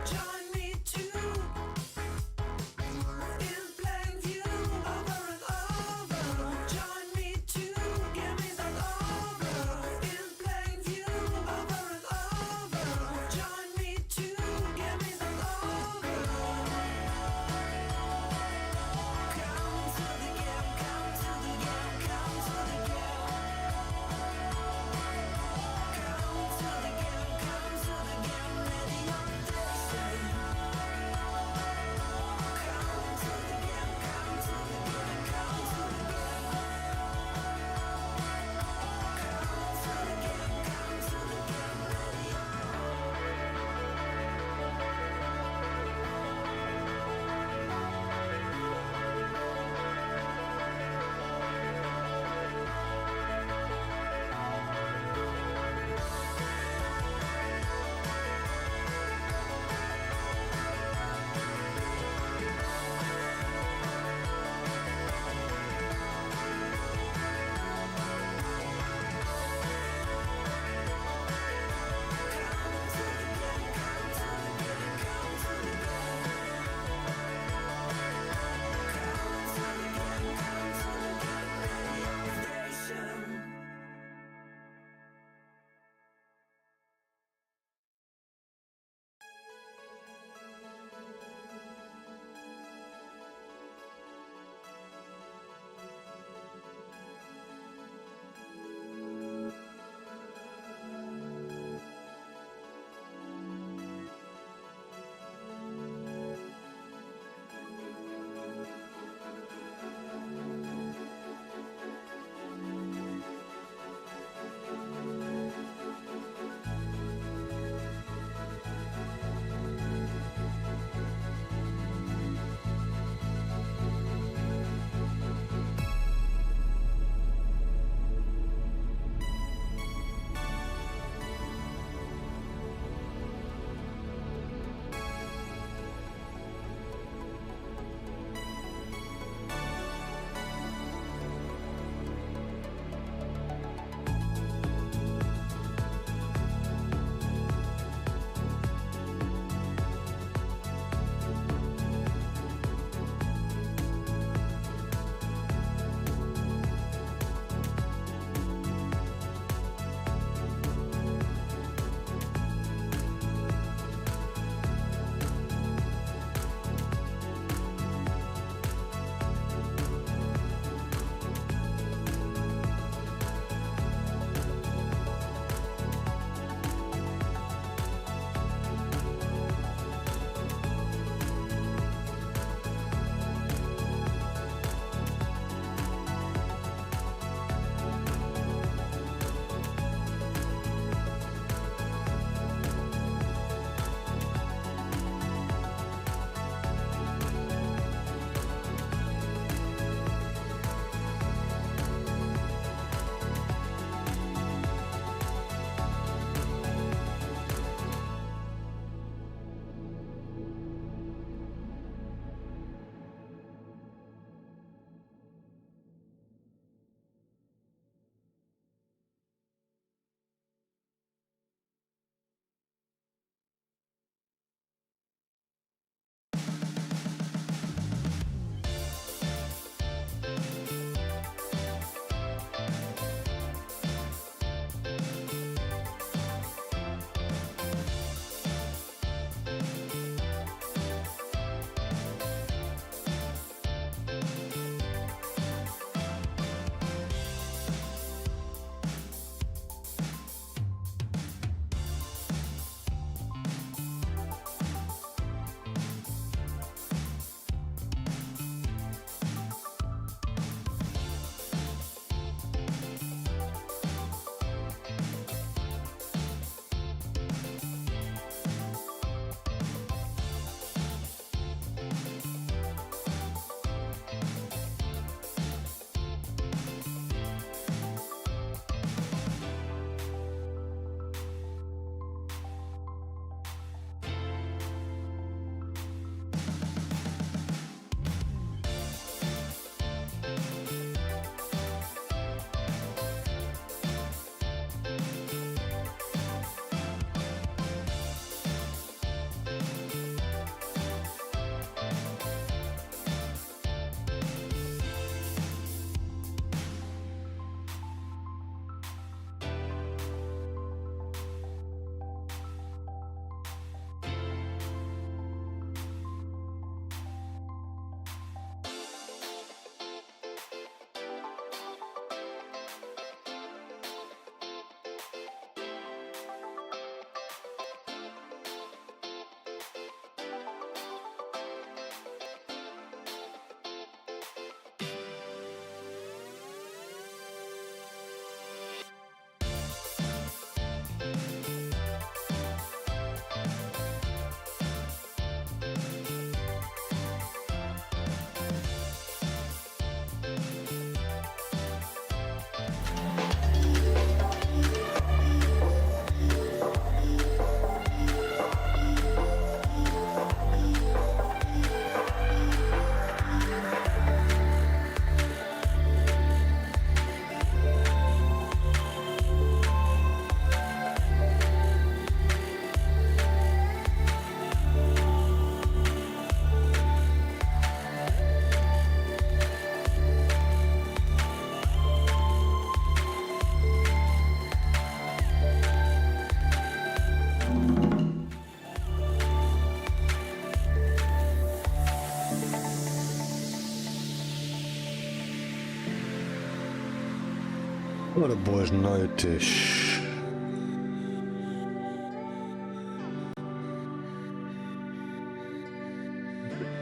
Join me too in plain view over and over. Join me too, give me that over in plain view over and over. Join me too, give me that over. Come to the game, come to the game, come to the game. Come to the game, come to the game, ready on Thursday. Ora, boas noites.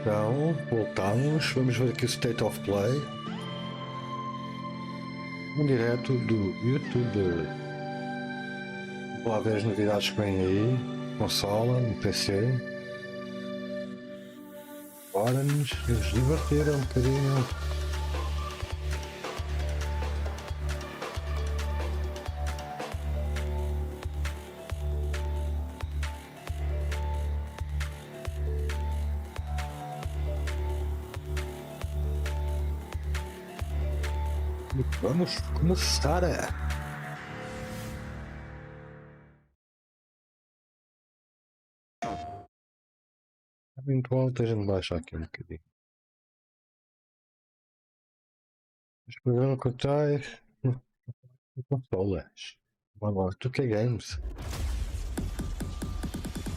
Então, voltamos. Vamos ver aqui o State of Play. Um direto do YouTube. Vamos lá ver as novidades que vêm aí. Consola, no PC. Bora nos divertir um bocadinho. Vamos começar. Eventual, esteja de baixar aqui um bocadinho. Este programa contais consolas. Vamos lá, 2K Games.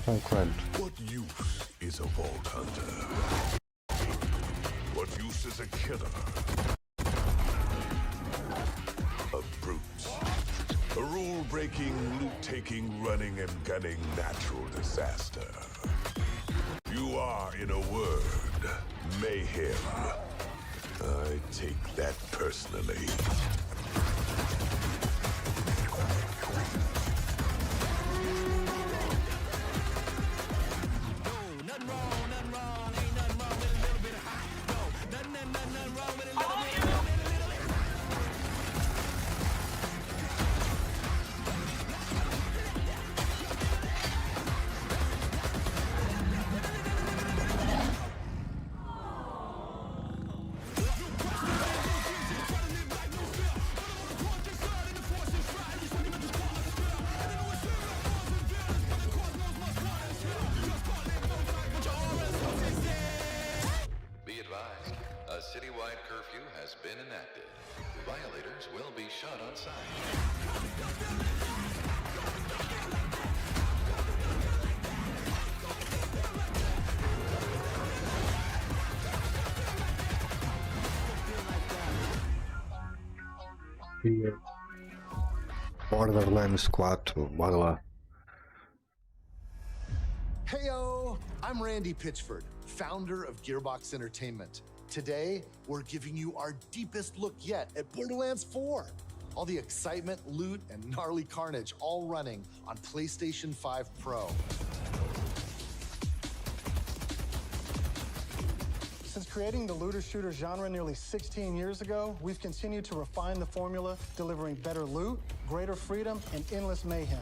Está quanto? What use is a vault hunter? What use is a killer? A brute. A rule-breaking, loot-taking, running and gunning natural disaster. You are, in a word, mayhem. I take that personally. Be advised, a citywide curfew has been enacted. Violators will be shot on sight. Borderlands 4, bora lá. Heyo! I'm Randy Pitchford, founder of Gearbox Entertainment. Today, we're giving you our deepest look yet at Borderlands 4. All the excitement, loot, and gnarly carnage all running on PlayStation 5 Pro. Since creating the looter-shooter genre nearly 16 years ago, we've continued to refine the formula, delivering better loot, greater freedom, and endless mayhem.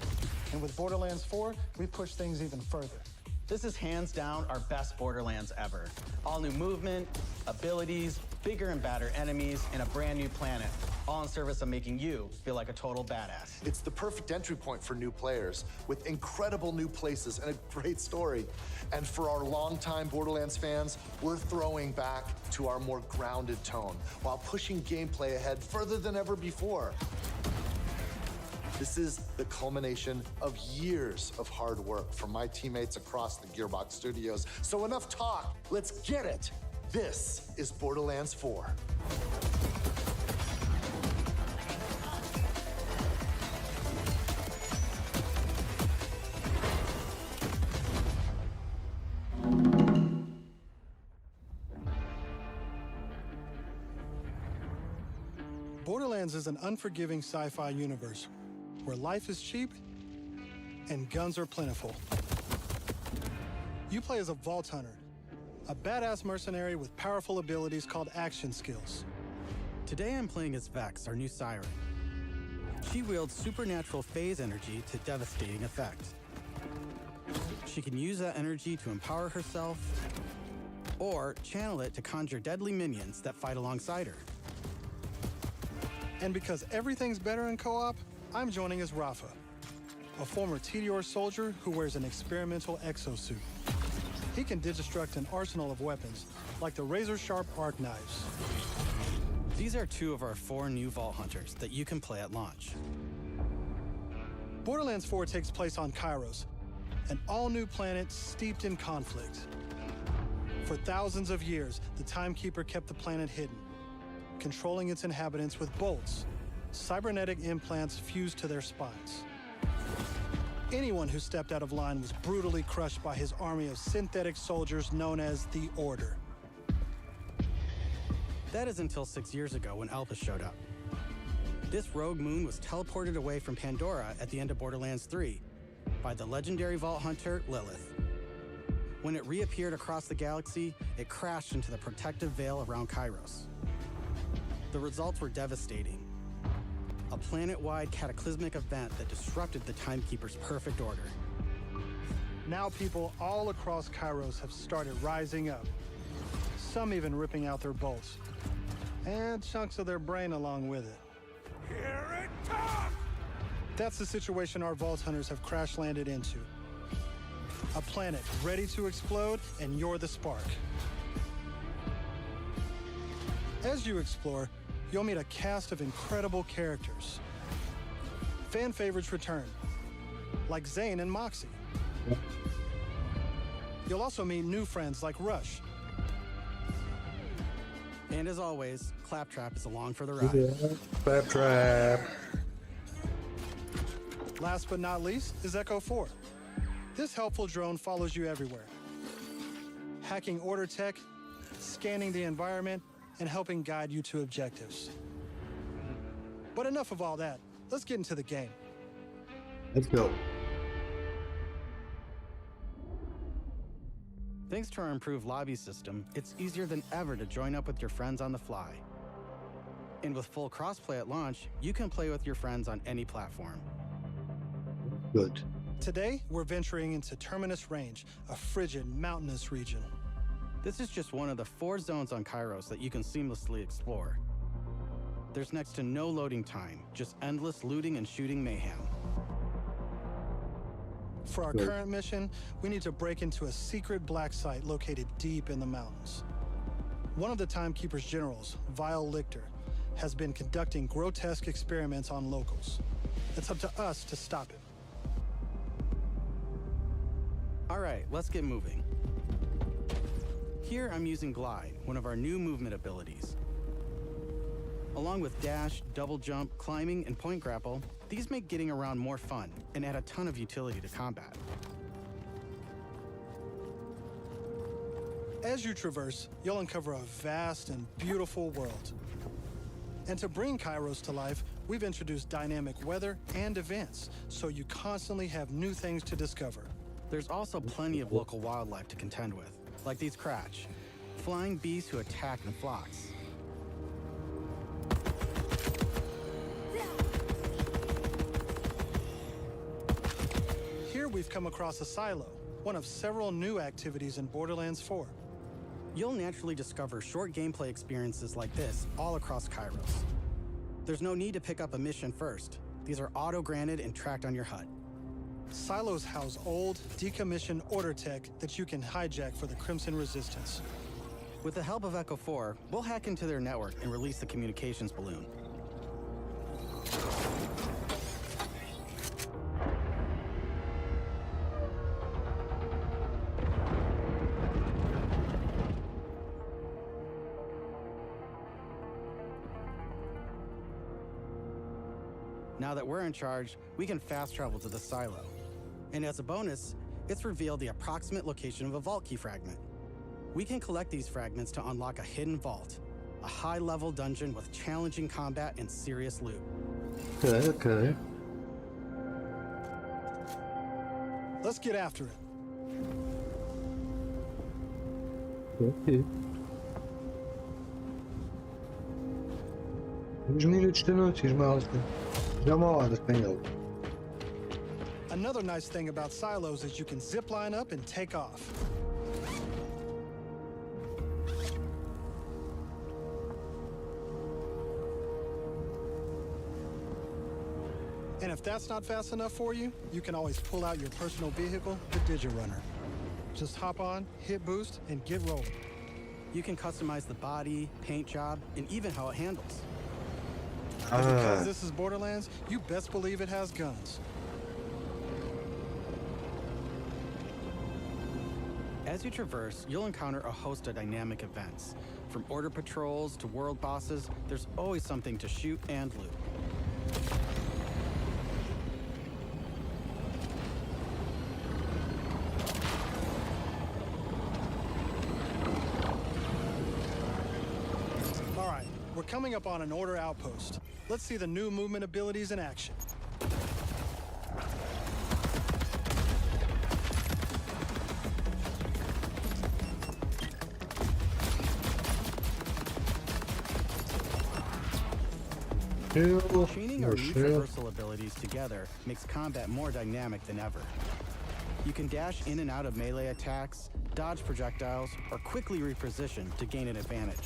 And with Borderlands 4, we've pushed things even further. This is hands down our best Borderlands ever. All new movement, abilities, bigger and badder enemies, and a brand new planet. All in service of making you feel like a total badass. It's the perfect entry point for new players, with incredible new places and a great story. And for our longtime Borderlands fans, we're throwing back to our more grounded tone, while pushing gameplay ahead further than ever before. This is the culmination of years of hard work from my teammates across the Gearbox Studios. So enough talk, let's get it. This is Borderlands 4. Borderlands is an unforgiving sci-fi universe where life is cheap and guns are plentiful. You play as a Vault Hunter, a badass mercenary with powerful abilities called action skills. Today I'm playing as Vex, our new siren. She wields supernatural phase energy to devastating effect. She can use that energy to empower herself, or channel it to conjure deadly minions that fight alongside her. And because everything's better in co-op, I'm joining as Rafa, a former TDR soldier who wears an experimental exosuit. He can digistruct an arsenal of weapons, like the razor-sharp arc knives. These are two of our 4 new Vault Hunters that you can play at launch. Borderlands 4 takes place on Kairos, an all-new planet steeped in conflict. For thousands of years, the Timekeeper kept the planet hidden, controlling its inhabitants with bolts, cybernetic implants fused to their spines. Anyone who stepped out of line was brutally crushed by his army of synthetic soldiers known as the Order. That is until 6 years ago when Elpis showed up. This rogue moon was teleported away from Pandora at the end of Borderlands 3 by the legendary Vault Hunter Lilith. When it reappeared across the galaxy, it crashed into the protective veil around Kairos. The results were devastating. A planet-wide cataclysmic event that disrupted the Timekeeper's perfect order. Now people all across Kairos have started rising up, some even ripping out their bolts, and chunks of their brain along with it. Here it comes! That's the situation our Vault Hunters have crash-landed into. A planet ready to explode, and you're the spark. As you explore, you'll meet a cast of incredible characters. Fan favorites return, like Zane and Moxie. You'll also meet new friends like Rush. And as always, Claptrap is along for the ride. Claptrap. Last but not least is Echo 4. This helpful drone follows you everywhere, hacking Order tech, scanning the environment, and helping guide you to objectives. But enough of all that. Let's get into the game. Let's go. Thanks to our improved lobby system, it's easier than ever to join up with your friends on the fly. And with full crossplay at launch, you can play with your friends on any platform. Good. Today, we're venturing into Terminus Range, a frigid, mountainous region. This is just one of the 4 zones on Kairos that you can seamlessly explore. There's next to no loading time, just endless looting and shooting mayhem. For our Good. current mission, we need to break into a secret black site located deep in the mountains. One of the Timekeeper's generals, Vile Lichter, has been conducting grotesque experiments on locals. It's up to us to stop him. All right, let's get moving. Here I'm using Glide, one of our new movement abilities. Along with dash, double jump, climbing, and point grapple, these make getting around more fun and add a ton of utility to combat. As you traverse, you'll uncover a vast and beautiful world. And to bring Kairos to life, we've introduced dynamic weather and events, so you constantly have new things to discover. There's also plenty of local wildlife to contend with, like these Kratch, flying beasts who attack in flocks. Here we've come across a silo, one of several new activities in Borderlands 4. You'll naturally discover short gameplay experiences like this all across Kairos. There's no need to pick up a mission first. These are auto-granted and tracked on your HUD. Silos house old, decommissioned Order tech that you can hijack for the Crimson Resistance. With the help of Echo 4, we'll hack into their network and release the communications balloon. Now that we're in charge, we can fast travel to the silo. And as a bonus, it's revealed the approximate location of a vault key fragment. We can collect these fragments to unlock a hidden vault, a high-level dungeon with challenging combat and serious loot. Okay, okay. Let's get after it. Okay. Brzmi liczności, małe. Za mała do spędzał. Another nice thing about silos is you can zip line up and take off. And if that's not fast enough for you, you can always pull out your personal vehicle, the Digirunner. Just hop on, hit boost, and get rolling. You can customize the body, paint job, and even how it handles. And because this is Borderlands, you best believe it has guns. As you traverse, you'll encounter a host of dynamic events. From order patrols to world bosses, there's always something to shoot and loot. We're coming up on an order outpost. Let's see the new movement abilities in action. Shield, Chaining no our new shield. traversal abilities together makes combat more dynamic than ever. You can dash in and out of melee attacks, dodge projectiles, or quickly reposition to gain an advantage.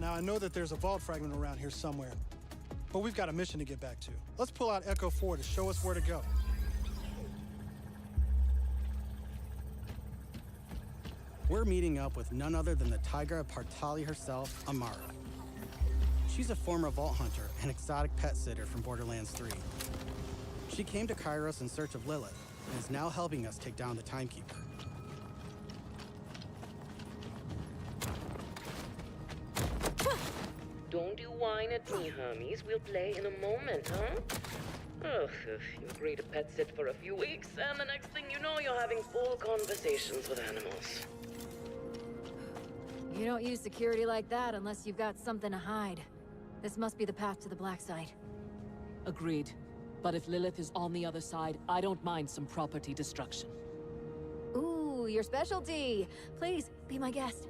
Now, I know that there's a vault fragment around here somewhere, but we've got a mission to get back to. Let's pull out Echo 4 to show us where to go. We're meeting up with none other than the Tigra Partali herself, Amara. She's a former vault hunter and exotic pet sitter from Borderlands 3. She came to Kairos in search of Lilith and is now helping us take down the Timekeeper. Don't you whine at me, Hermes. We'll play in a moment, huh? Ugh, you agree to pet sit for a few weeks, and the next thing you know, you're having full conversations with animals. You don't use security like that unless you've got something to hide. This must be the path to the black side. Agreed. But if Lilith is on the other side, I don't mind some property destruction. Ooh, your specialty! Please, be my guest.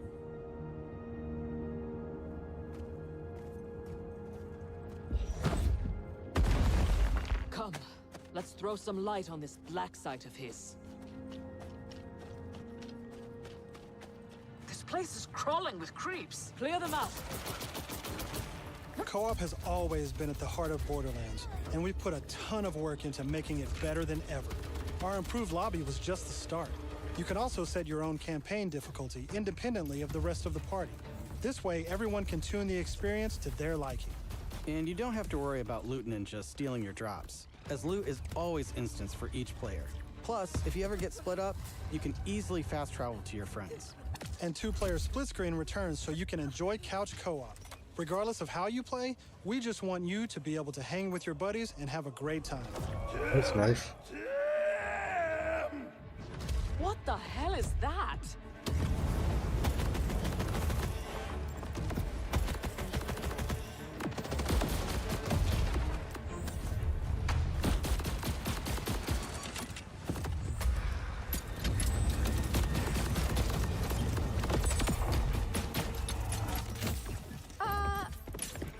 Come, let's throw some light on this black site of his. This place is crawling with creeps. Clear them out. Co-op has always been at the heart of Borderlands, and we've put a ton of work into making it better than ever. Our improved lobby was just the start. You can also set your own campaign difficulty independently of the rest of the party. This way, everyone can tune the experience to their liking. And you don't have to worry about loot ninjas stealing your drops, as loot is always instanced for each player. Plus, if you ever get split up, you can easily fast travel to your friends. And two-player split screen returns so you can enjoy couch co-op. Regardless of how you play, we just want you to be able to hang with your buddies and have a great time. That's nice. What the hell is that?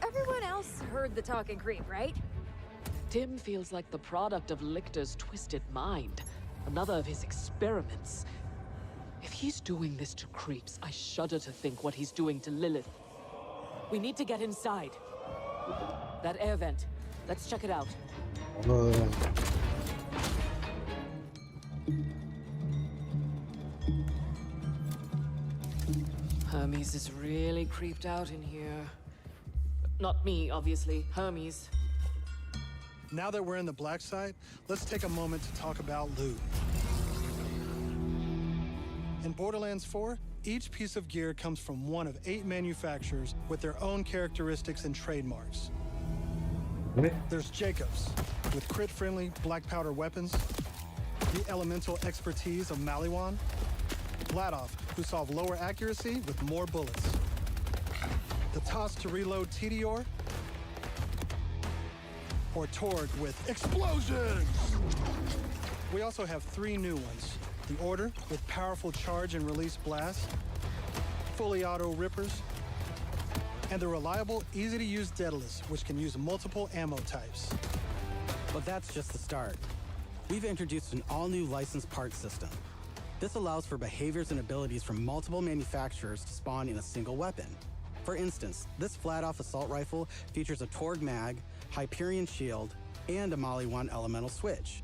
Everyone else heard the talking creep, right? Tim feels like the product of Lictor's twisted mind. Another of his experiments. If he's doing this to creeps, I shudder to think what he's doing to Lilith. We need to get inside. That air vent. Let's check it out. Hermes is really creeped out in here. Not me, obviously. Hermes. Now that we're in the black site, let's take a moment to talk about loot. In Borderlands 4, each piece of gear comes from one of 8 manufacturers with their own characteristics and trademarks. There's Jacobs, with crit-friendly black powder weapons, the elemental expertise of Maliwan, Vladoff, who solve lower accuracy with more bullets, the toss to reload Tediore, or Torg with explosions! We also have 3 new ones. The Order with powerful charge and release blasts, fully auto rippers, and the reliable, easy-to-use Daedalus, which can use multiple ammo types. But that's just the start. We've introduced an all-new licensed parts system. This allows for behaviors and abilities from multiple manufacturers to spawn in a single weapon. For instance, this flat-off assault rifle features a Torg mag, Hyperion shield, and a Maliwan elemental switch.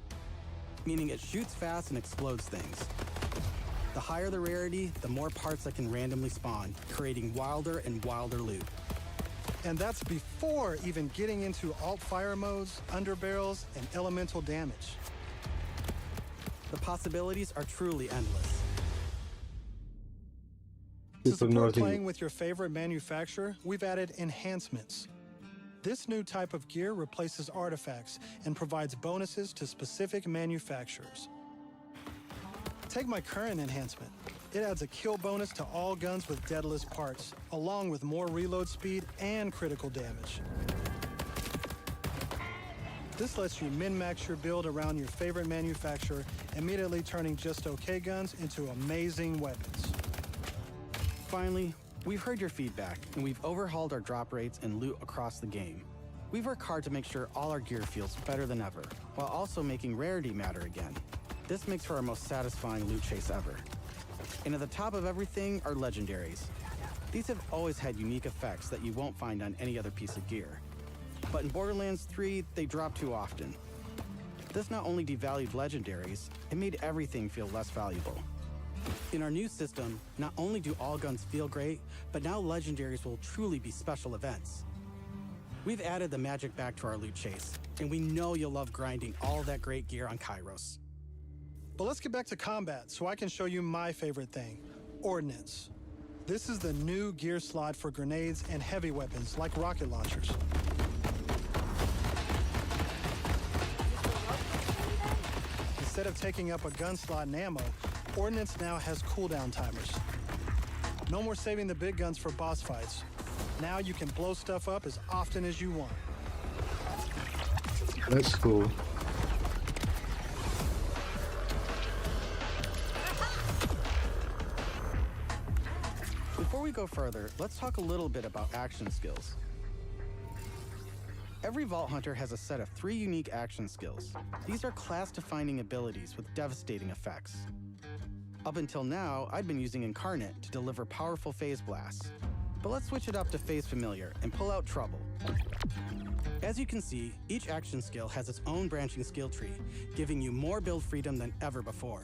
meaning it shoots fast and explodes things. The higher the rarity, the more parts that can randomly spawn, creating wilder and wilder loot. And that's before even getting into alt-fire modes, underbarrels, and elemental damage. The possibilities are truly endless. To Super support naughty. playing with your favorite manufacturer, we've added enhancements. This new type of gear replaces artifacts and provides bonuses to specific manufacturers. Take my current enhancement. It adds a kill bonus to all guns with deadless parts, along with more reload speed and critical damage. This lets you min-max your build around your favorite manufacturer, immediately turning just okay guns into amazing weapons. Finally, we've heard your feedback, and we've overhauled our drop rates and loot across the game. We've worked hard to make sure all our gear feels better than ever, while also making rarity matter again. This makes for our most satisfying loot chase ever. And at the top of everything are legendaries. These have always had unique effects that you won't find on any other piece of gear. But in Borderlands 3, they drop too often. This not only devalued legendaries, it made everything feel less valuable. In our new system, not only do all guns feel great, but now legendaries will truly be special events. We've added the magic back to our loot chase, and we know you'll love grinding all that great gear on Kairos. But let's get back to combat so I can show you my favorite thing, Ordnance. This is the new gear slot for grenades and heavy weapons like rocket launchers. Instead of taking up a gun slot and ammo, Ordnance now has cooldown timers. No more saving the big guns for boss fights. Now you can blow stuff up as often as you want. That's cool. Before we go further, let's talk a little bit about action skills. Every Vault Hunter has a set of 3 unique action skills. These are class-defining abilities with devastating effects. Up until now, I'd been using Incarnate to deliver powerful phase blasts. But let's switch it up to Phase Familiar and pull out Trouble. As you can see, each action skill has its own branching skill tree, giving you more build freedom than ever before.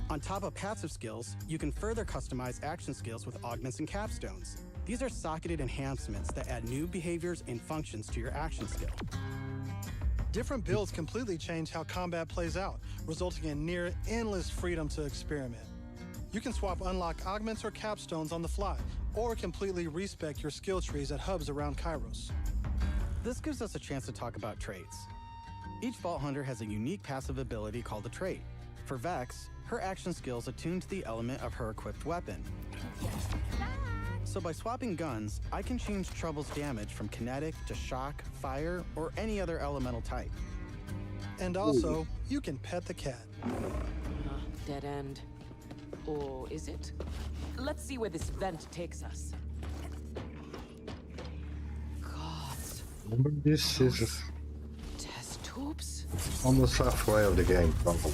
On top of passive skills, you can further customize action skills with augments and capstones. These are socketed enhancements that add new behaviors and functions to your action skill. Different builds completely change how combat plays out, resulting in near endless freedom to experiment. You can swap unlock augments or capstones on the fly, or completely respec your skill trees at hubs around Kairos. This gives us a chance to talk about traits. Each Vault Hunter has a unique passive ability called a trait. For Vex, her action skills attune to the element of her equipped weapon. So by swapping guns, I can change Trouble's damage from kinetic to shock, fire, or any other elemental type. And also, you can pet the cat. Dead end. Or is it? Let's see where this vent takes us. God, This is test tubes? almost halfway of the game, probably.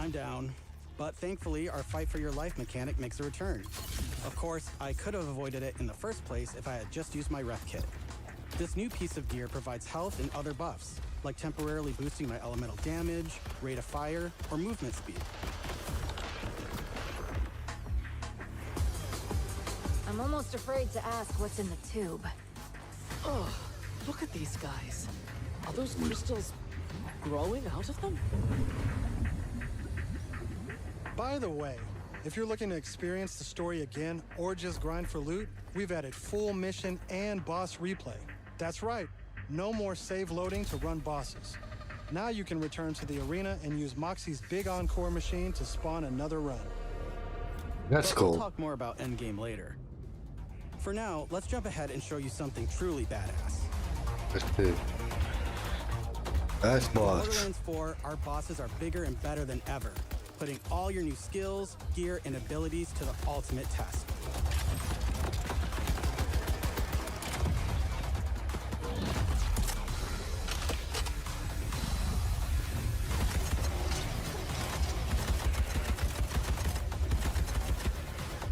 I'm down. But thankfully, our fight for your life mechanic makes a return. Of course, I could have avoided it in the first place if I had just used my ref kit. This new piece of gear provides health and other buffs, like temporarily boosting my elemental damage, rate of fire, or movement speed. I'm almost afraid to ask what's in the tube. Oh, look at these guys. Are those crystals growing out of them? By the way, if you're looking to experience the story again or just grind for loot, we've added full mission and boss replay. That's right, no more save loading to run bosses. Now you can return to the arena and use Moxie's big encore machine to spawn another run. That's But we'll cool. talk more about Endgame later. For now, let's jump ahead and show you something truly badass. Let's do. That's In boss. Borderlands 4, our bosses are bigger and better than ever, putting all your new skills, gear, and abilities to the ultimate test.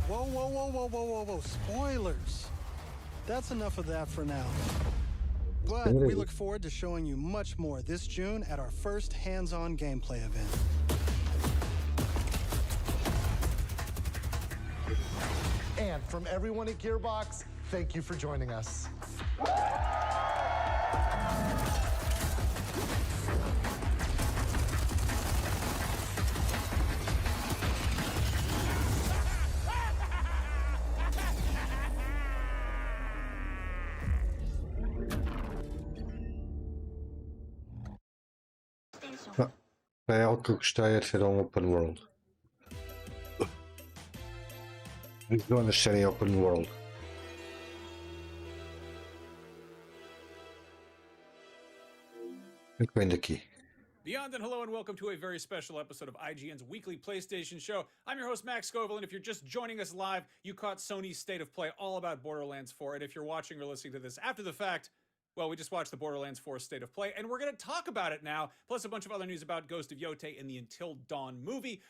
Whoa, whoa, whoa, whoa, whoa, whoa, whoa. Spoilers. That's enough of that for now. But we look forward to showing you much more this June at our first hands-on gameplay event. And from everyone at Gearbox, thank you for joining us. É algo que eu gostei de ser um open world. As zonas serem open world. O que vem daqui? Beyond and hello and welcome to a very special episode of IGN's weekly PlayStation show. I'm your host Max Scoville, and if you're just joining us live, you caught Sony's State of Play all about Borderlands 4, and if you're watching or listening to this after the fact, well, we just watched the Borderlands 4 State of Play, and we're going to talk about it now, plus a bunch of other news about Ghost of Yotei and the Until Dawn movie.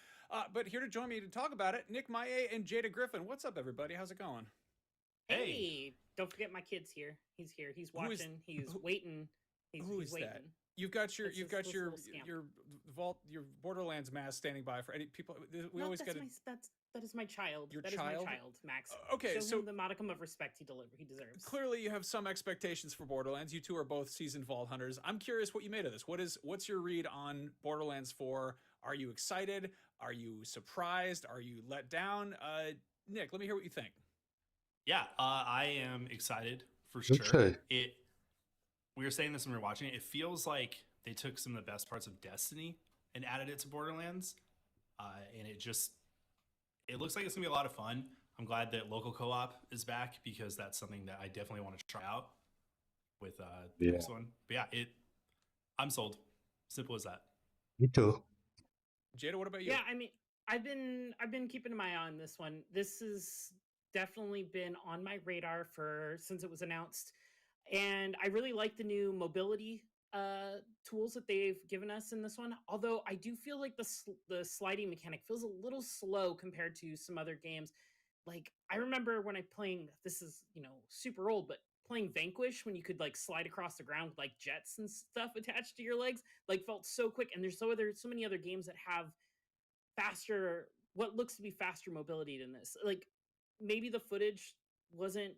But here to join me to talk about it, Nick Maye and Jada Griffin. What's up, everybody? How's it going? Hey, don't forget my kid's here. He's here. He's Who is- watching. He's who- waiting. He's Who is waiting. that? You've got your That's you've this got your little scamp. your vault your Borderlands mask standing by for any people. We No, always that's got to. that is my child. Your That child? is my child, Max. Okay, Show so- him the modicum of respect he deserves. Clearly, you have some expectations for Borderlands. You two are both seasoned Vault Hunters. I'm curious what you made of this. What's your read on Borderlands 4? Are you excited? Are you surprised? Are you let down? Nick, let me hear what you think. Yeah, I am excited for Okay. sure. We were saying this when we were watching it. It feels like they took some of the best parts of Destiny and added it to Borderlands, and it looks like it's gonna be a lot of fun. I'm glad that local co-op is back because that's something that I definitely want to try out with the Yeah. next one. But yeah, I'm sold. Simple as that. Me too. Jada, what about you? Yeah, I mean, I've been keeping my eye on this one. This has definitely been on my radar since it was announced, and I really like the new mobility tools that they've given us in this one. Although I do feel like the sliding mechanic feels a little slow compared to some other games. Like I remember when this is super old, but playing Vanquish when you could like slide across the ground with like jets and stuff attached to your legs, like felt so quick. And there's so many other games that have faster, what looks to be faster mobility than this. Like maybe the footage wasn't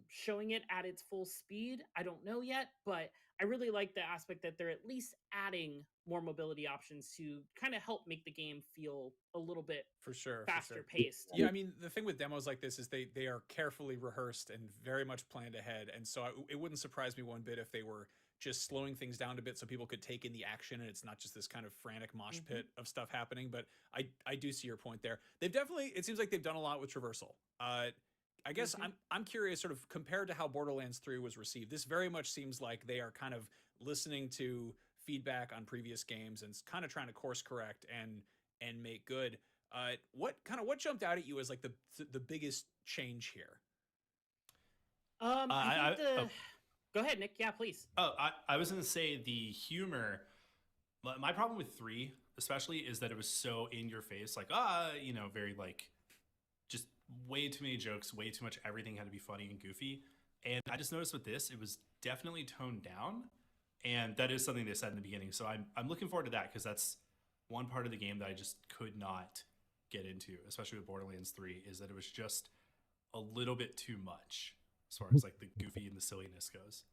showing it at its full speed. I don't know yet, but I really like the aspect that they're at least adding more mobility options to kind of help make the game feel a little bit For sure. faster paced. Yeah, I mean, the thing with demos like this is they are carefully rehearsed and very much planned ahead. And so it wouldn't surprise me one bit if they were just slowing things down a bit so people could take in the action and it's not just this kind of frantic mosh pit of stuff happening. But I do see your point there. It seems like they've done a lot with traversal. I guess I'm curious, sort of compared to how Borderlands 3 was received. This very much seems like they are kind of listening to feedback on previous games and kind of trying to course correct and make good. What jumped out at you as like the biggest change here? Go ahead, Nick. Yeah, please. I was gonna say the humor. My problem with 3, especially, is that it was so in your face, like very like just way too many jokes, way too much. Everything had to be funny and goofy. And I just noticed with this, it was definitely toned down, and that is something they said in the beginning. So I'm looking forward to that because that's one part of the game that I just could not get into, especially with Borderlands 3, is that it was just a little bit too much as far as like the goofy and the silliness goes.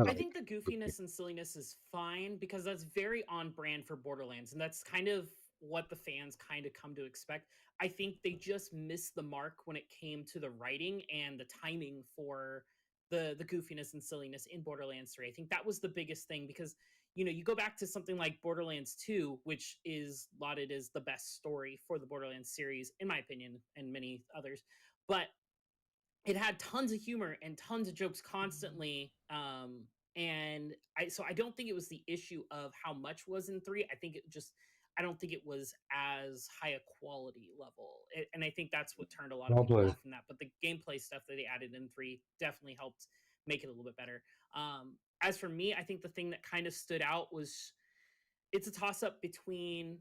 I think the goofiness and silliness is fine because that's very on brand for Borderlands, and that's kind of what the fans kind of come to expect. I think they just missed the mark when it came to the writing and the timing for the goofiness and silliness in Borderlands 3. I think that was the biggest thing because you go back to something like Borderlands 2, which is lauded as the best story for the Borderlands series, in my opinion, and many others. But it had tons of humor and tons of jokes constantly. And I don't think it was the issue of how much was in 3. I don't think it was as high a quality level. And I think that's what turned a lot of people Probably. off from that. But the gameplay stuff that they added in 3 definitely helped make it a little bit better. As for me, I think the thing that kind of stood out was it's a toss up between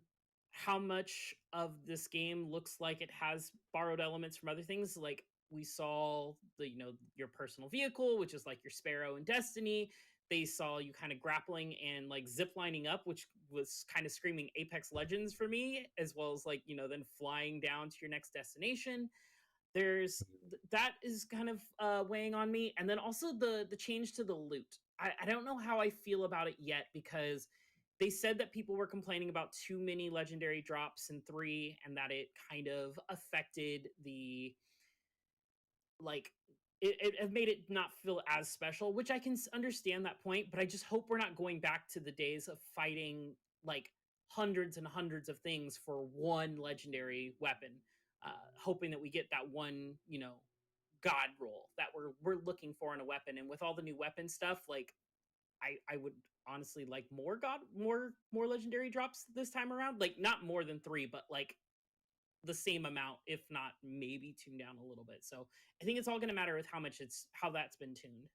how much of this game looks like it has borrowed elements from other things. Like we saw your personal vehicle, which is like your Sparrow in Destiny. They saw you kind of grappling and like zip lining up, which was kind of screaming Apex Legends for me, as well as then flying down to your next destination. That is kind of weighing on me. And then also the change to the loot. I don't know how I feel about it yet, because they said that people were complaining about too many legendary drops in 3, and that it kind of affected the it made it not feel as special, which I can understand that point, but I just hope we're not going back to the days of fighting like hundreds and hundreds of things for one legendary weapon, hoping that we get that one, god roll that we're looking for in a weapon. And with all the new weapon stuff, like I would honestly like more legendary drops this time around. Like not more than 3, but like the same amount, if not maybe tuned down a little bit. So I think it's all going to matter with how that's been tuned.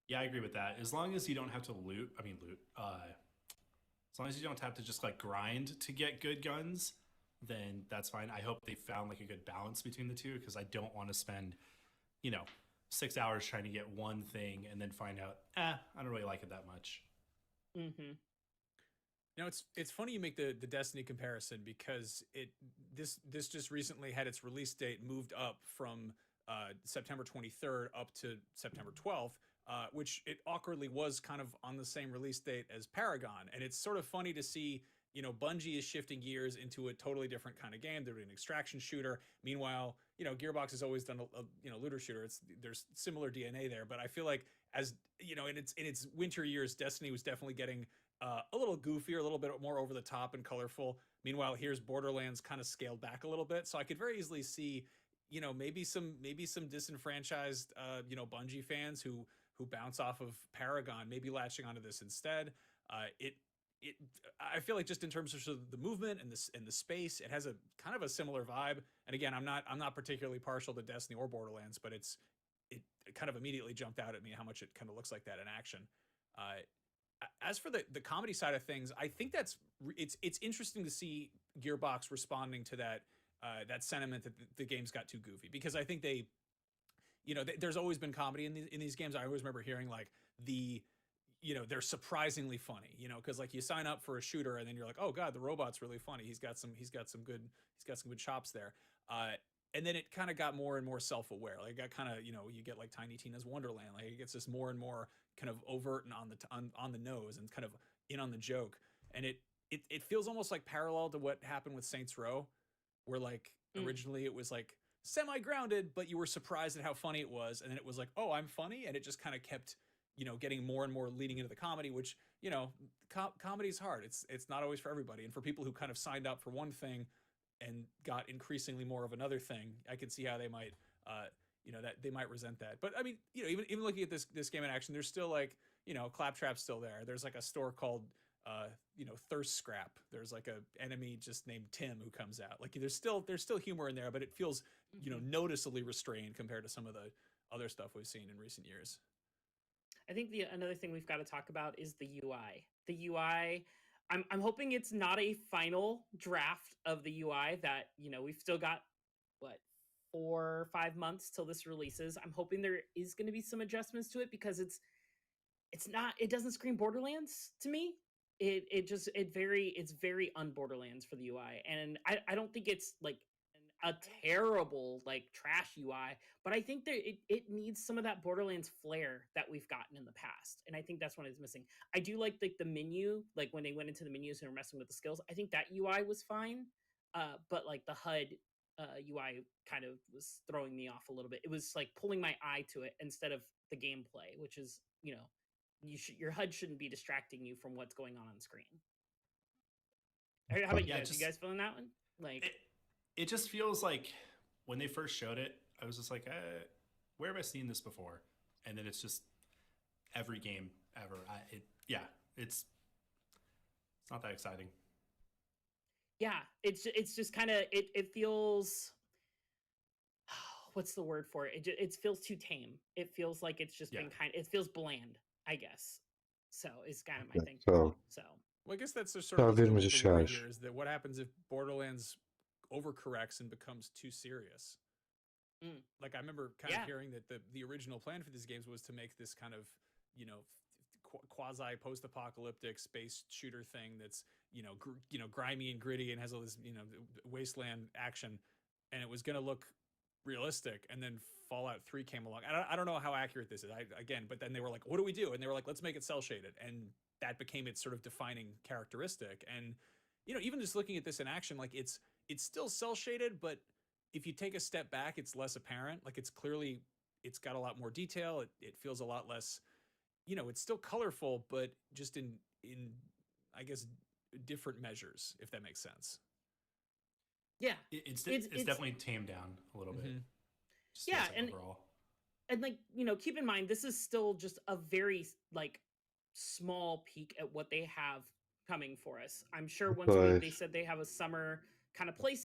Yeah, I agree with that. As long as you don't have to loot, as long as you don't have to just like grind to get good guns, then that's fine. I hope they found like a good balance between the two, because I don't want to spend, 6 hours trying to get one thing and then find out, I don't really like it that much. Mm-hmm. It's funny you make the Destiny comparison, because this just recently had its release date moved up from September 23rd up to September 12th, which it awkwardly was kind of on the same release date as Paragon. And it's sort of funny to see, Bungie is shifting gears into a totally different kind of game. They're doing an extraction shooter. Meanwhile, Gearbox has always done a looter shooter. There's similar DNA there, but I feel like as in its winter years, Destiny was definitely getting a little goofier, a little bit more over the top and colorful. Meanwhile, here's Borderlands kind of scaled back a little bit. So I could very easily see, maybe some disenfranchised, Bungie fans who bounce off of Paragon, maybe latching onto this instead. I feel like just in terms of the movement and the space, it has a kind of a similar vibe. And again, I'm not particularly partial to Destiny or Borderlands, but it kind of immediately jumped out at me how much it kind of looks like that in action. As for the comedy side of things, I think it's interesting to see Gearbox responding to that sentiment that the games got too goofy, because I think there's always been comedy in these games. I always remember hearing like they're surprisingly funny, because like you sign up for a shooter and then you're like, oh god, the robot's really funny. He's got some good chops there. And then it kind of got more and more self-aware. Like it got kind of, you get like Tiny Tina's Wonderland. Like it gets just more and more kind of overt and on the nose and kind of in on the joke. And it feels almost like parallel to what happened with Saints Row, where like originally it was like semi-grounded, but you were surprised at how funny it was. And then it was like, oh, I'm funny. And it just kind of kept, getting more and more leading into the comedy, which, comedy is hard. It's not always for everybody. And for people who kind of signed up for one thing and got increasingly more of another thing, I could see how they might, that they might resent that. But I mean, even looking at this game in action, there's still like, Claptrap's still there. There's like a store called, Thirst Scrap. There's like a enemy just named Tim who comes out. Like there's still humor in there, but it feels, noticeably restrained compared to some of the other stuff we've seen in recent years. I think another thing we've got to talk about is the UI. The UI, I'm hoping it's not a final draft of the UI that, we've still got, 4 or 5 months till this releases. I'm hoping there is going to be some adjustments to it, because it doesn't scream Borderlands to me. It's very un-Borderlands for the UI. And I don't think it's like a terrible like trash UI, but I think that it needs some of that Borderlands flair that we've gotten in the past, and I think that's what it's missing. I do like the menu, like when they went into the menus and were messing with the skills. I think that UI was fine, but like the HUD UI kind of was throwing me off a little bit. It was like pulling my eye to it instead of the gameplay, which is your HUD shouldn't be distracting you from what's going on screen. How about you Yeah, guys? You guys feeling that one? Like, It just feels like when they first showed it, I was just like, where have I seen this before? And then it's just every game ever. It's not that exciting. yeah, it's just kind of it feels. What's the word for it? It feels too tame. It feels like it's just been it feels bland, I guess. So it's kind of my thing. So, So Well, I guess that's the Já sort of vermos the as worry chaves. here is that what happens if Borderlands overcorrects and becomes too serious? Mm. Like I remember kind Yeah. of hearing that the original plan for these games was to make this kind of, you know, quasi post-apocalyptic space shooter thing that's, you know, grimy and gritty and has all this, you know, wasteland action, and it was going to look realistic. And then Fallout 3 came along. I don't know how accurate this is. But then they were like, what do we do? And they were like, let's make it cell shaded, and that became its sort of defining characteristic. And you know, even just looking at this in action, like it's still cell shaded, but if you take a step back, it's less apparent. Like it's got a lot more detail. It feels a lot less, you know, it's still colorful, but just in I guess different measures, if that makes sense. yeah, It's definitely tamed down a little bit. Just Yeah, feels like and overall. and like, you know, keep in mind this is still just a very like small peek at what they have coming for us. I'm sure once they Pois. said they have a summer kind of place.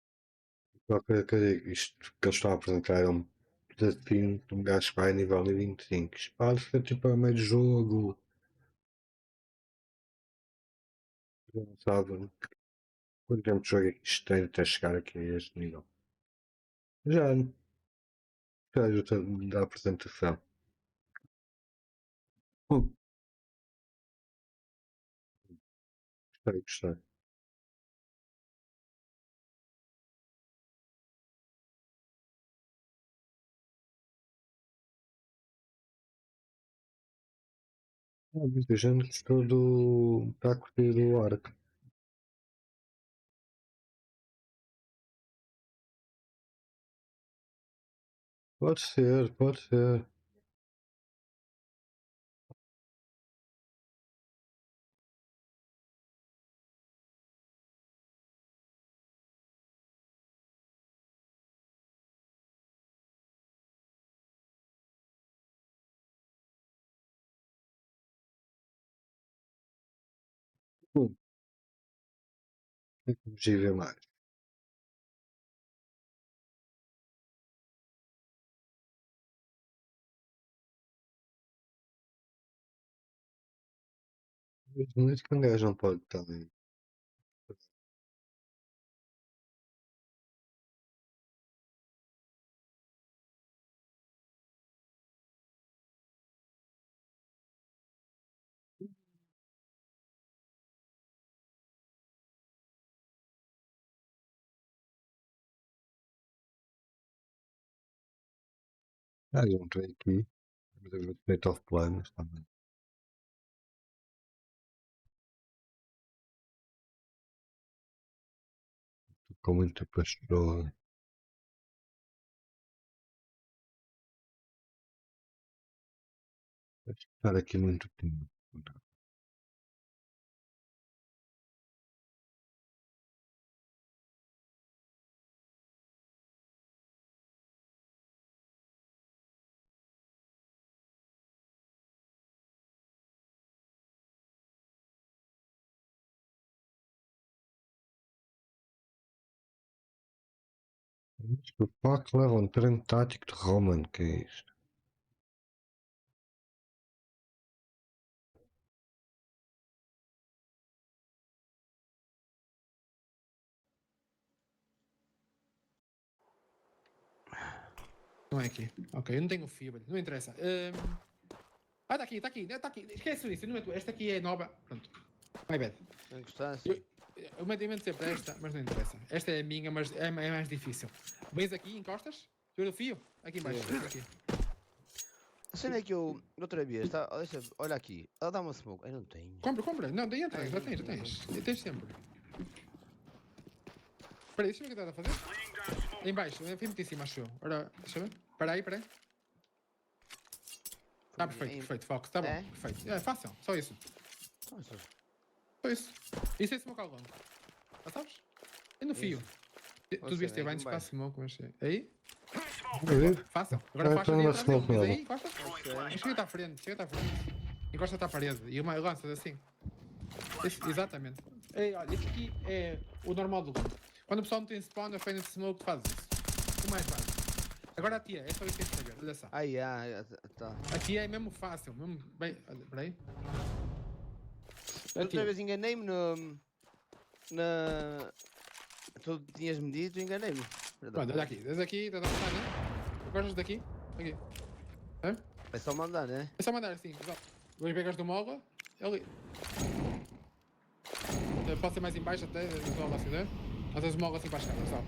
Qualquer que eu digo, isto que eles estão a apresentar é um pedacinho de um gajo que vai a nível 25. Isto pode ser tipo a meio de jogo. Eu não sabe quanto tempo de jogo é que isto tem até chegar aqui a este nível. Já da apresentação. Gostei. Muita gente gostou do. Está a curtir do Ark. Pode ser, pode ser. É que vos ir ver mais. Mas que um gajo não pode também. Eu não estou aqui. Mas eu meto off planos também. Estou com muita pastora. Vai ficar aqui muito tempo. O Paco leva um treino tático de Roman, que é isto? Não é aqui. Ok, eu não tenho fibra, não interessa. Está aqui, está aqui, está aqui. Esquece disso, não é tu. Esta aqui é nova. Pronto. My bad. Tem constância. Eu meto sempre esta, mas não interessa. Esta é a minha, mas é mais difícil. Vens aqui, encostas, eu o fio, aqui embaixo. Aqui. A cena é que eu, outra vez, tá, olha aqui, ela dá uma smoke. Eu não tenho. Compra. Não, daí entra, já tens. Tens sempre. Espera aí, deixa eu ver o que estás a fazer. Em baixo, é muito em cima, acho eu. Ora, deixa eu ver. Espera aí. Tá perfeito, perfeito. Fox, tá bom. É? Perfeito. É fácil, só isso. Nossa, Só isso. Isso é smoke ao longo. Já sabes? E no fio. Tu Você devias ter vem bem aqui espaço embaixo. smoke, mas. Aí? Aí? Fácil. Agora Vai faz para ali uma atrás dele. smoke Mas nova. aí, encosta. Chega-te à frente, chega-te à frente. Encosta-te à parede. E uma lanças assim. Exatamente. Ei, olha, isto aqui é o normal do game. Quando o pessoal não tem spawn, a Fênix Smoke faz isso. O mais básico. Agora a tia, é só isso que tens de saber. Olha só. Aí, tá. A tia é mesmo fácil. Mesmo bem. Olha, peraí. A Outra tia. vez enganei-me no. Na. Tu tinhas-me dito, enganei-me. Olha, olha aqui. Desde aqui, tá, né? Gostas daqui? Aqui. É só mandar, né? É só mandar assim. Exato. Depois pegas do mola. Ali. Pode ser mais em baixo até, não estou a vacilar. Às vezes mola assim para as caras, sabe?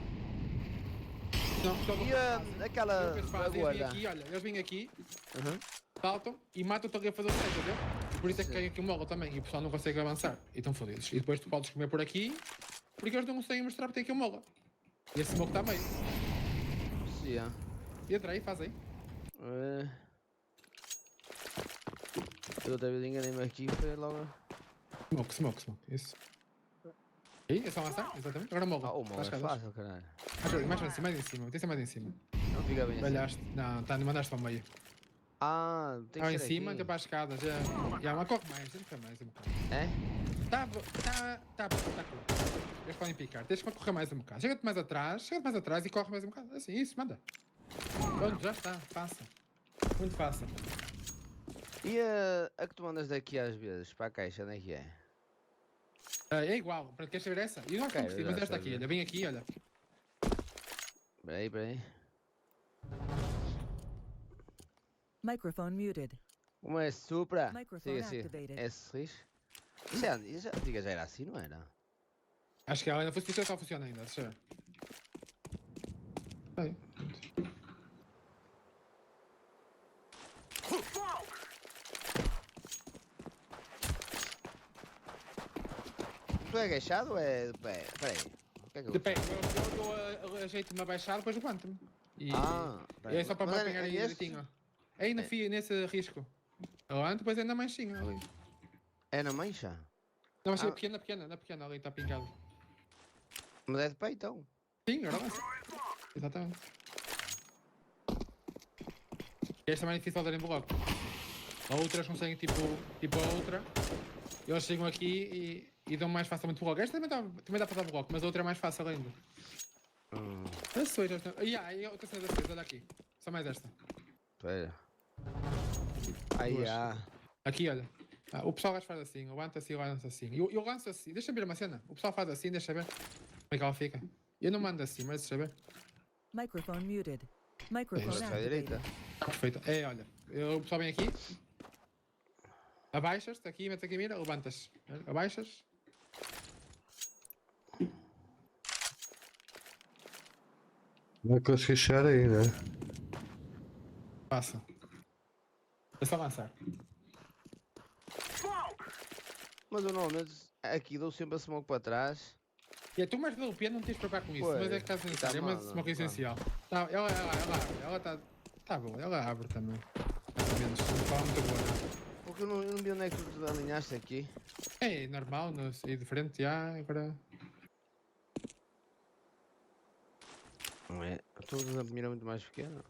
Não, E aquela eles vêm guarda? aqui, olha, eles vêm aqui, Uhum. saltam e matam-te ali a fazer o certo, entendeu? E por isso é que caem aqui o mola também, e o pessoal não consegue avançar, e estão fodidos. E depois tu podes comer por aqui, porque eles não conseguem mostrar porque tem aqui o mola. E esse smoke está meio. Sim, é. E entra aí, faz aí. Eu outra vez enganei-me aqui, foi logo. Smoke, isso. Aí, é só avançar, exatamente. Agora mola. O mal é fácil, caralho. Mais em cima, tem que ser mais em cima. Não fica bem assim. Balhaste. Não, tá, mandaste para o meio. Tem que em ser cima, aqui. tem para as escadas. Já, mas corre mais, tem que correr mais um bocado. É? Tá cool. Eles podem picar, tens que correr mais um bocado. Chega-te mais atrás e corre mais um bocado. Assim, isso, manda. Pronto, já está, fácil. Muito fácil. E a que tu mandas daqui às vezes, para a caixa, onde é que é? É igual, para queres saber essa? E não Ok, okay, mas esta aqui, olha, vem aqui, olha. Peraí. Microphone muted. Como é Supra? Microphone Sim. activated. S6? Isso a antiga já era assim, não era? Acho que ela ainda funciona, só funciona ainda, deixa eu ver. Aí. Tu é agachado ou é de pé? Peraí. O que é que eu De pé, eu ajeito-me a baixar, depois levanto-me. E é só para me apanhar aí direitinho. É aí nesse risco. Eu levanto, depois é na manchinha ali. É na mancha? Não, mas é pequena, ali está pingado. Mas é de pé então? Sim, agora lança. Exatamente. E esta é mais difícil de dar em bloco. A outras conseguem tipo a outra. Eles chegam aqui e dão mais facilmente bloco. Esta também dá para dar bloco, mas a outra é mais fácil ainda. As suas, e outra cena das coisas, olha aqui. Só mais esta. Espera. Aí, Aqui, olha. O pessoal faz assim, levanta-se e lança assim. Eu lanço assim, deixa-me ver uma cena. O pessoal faz assim, deixa ver como é que ela fica. Eu não mando assim, mas deixa ver. Microphone muted. Microphone activated. Perfeito. Olha, o pessoal vem aqui. Abaixas-te aqui, metes aqui a mira, levantas. Abaixas. Não consegui chegar aí, né? Passa. É só lançar. Mas eu normalmente aqui dou sempre a smoke para trás. E tu mais pelo piano não tens de preocupar com isso, Pois, mas é caso necessário, é uma smoke essencial. Tá, ela abre, ela tá. Tá bom, ela abre também. Mais ou menos, não fala muito boa, não. Porque eu não vi onde é que tu alinhaste aqui. É normal, não sei, diferente já, agora. Não é? Estou usando a mira muito mais pequena.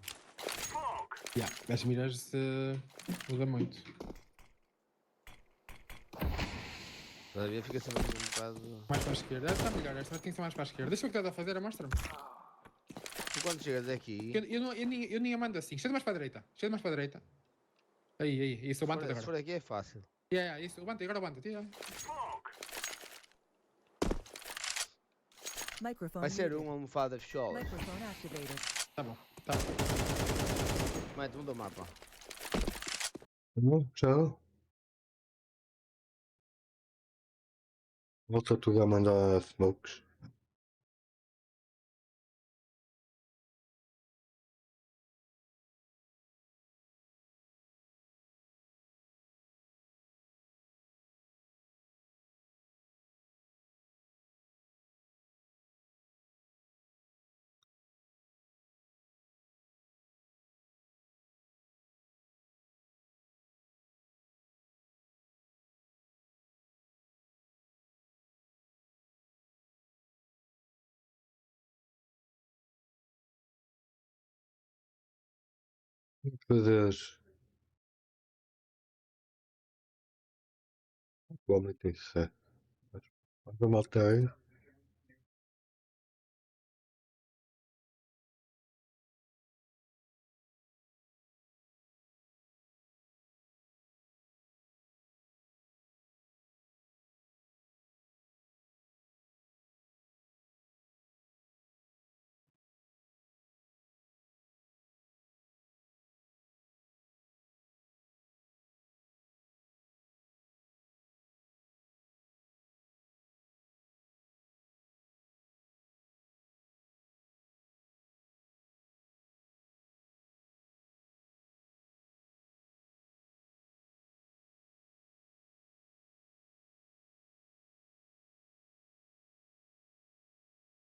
As miras muda muito. Todavia fica sempre um bocado. Mais para a esquerda, esta está melhor, esta tem que ser mais para a esquerda. Deixa-me o que estás a fazer, mostra-me. Tu quando chegas aqui. Eu nem mando assim, chega mais para a direita, Aí, isso, levanta agora. Se for aqui é fácil. Isso, levanta, agora levanta. Microphone Vai ser muted. uma almofada fechola. Microphone activated. Tá bom, tá. Mete, muda o mapa. Tchau. Volta tu a mandar smokes. Tem que fazer. Provavelmente isso é. Mas vamos alterar.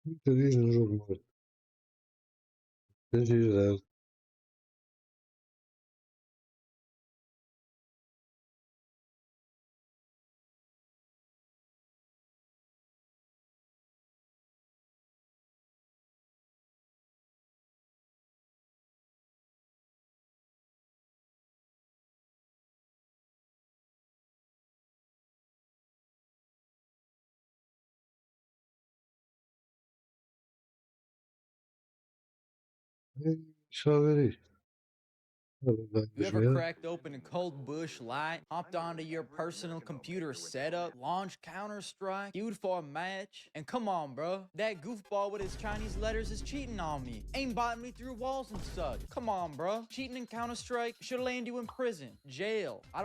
Muita dias no jogo morto. 3-0. Deixa eu ver isto. You ever cracked open a cold bush light, hopped onto your personal computer setup, launched Counter-Strike, queued for a match, and come on, bro, that goofball with his Chinese letters is cheating on me, aimbotting me through walls and such. Come on, bro, cheating in Counter-Strike should land you in prison, jail. I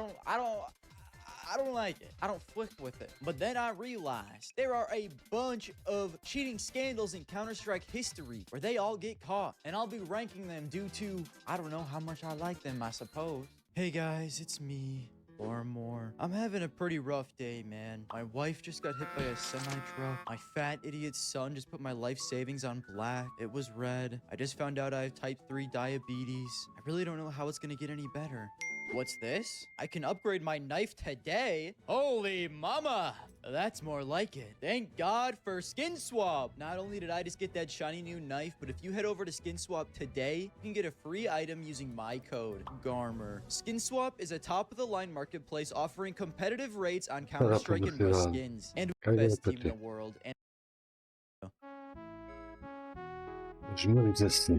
don't like it. I don't flick with it. But then I realized there are a bunch of cheating scandals in Counter-Strike history where they all get caught. And I'll be ranking them due to, I don't know how much I like them, I suppose. Hey guys, it's me. Or more. I'm having a pretty rough day, man. My wife just got hit by a semi-truck. My fat idiot son just put my life savings on black. It was red. I just found out I have type 3 diabetes. I really don't know how it's gonna get any better. What's this? I can upgrade my knife today? Holy mama! That's more like it. Thank God for Skin Swap. Not only did I just get that shiny new knife, but if you head over to Skin Swap today, you can get a free item using my code, GARMER. Skin Swap is a top-of-the-line marketplace offering competitive rates on Counter-Strike and Rust skins, and the best team in the world. And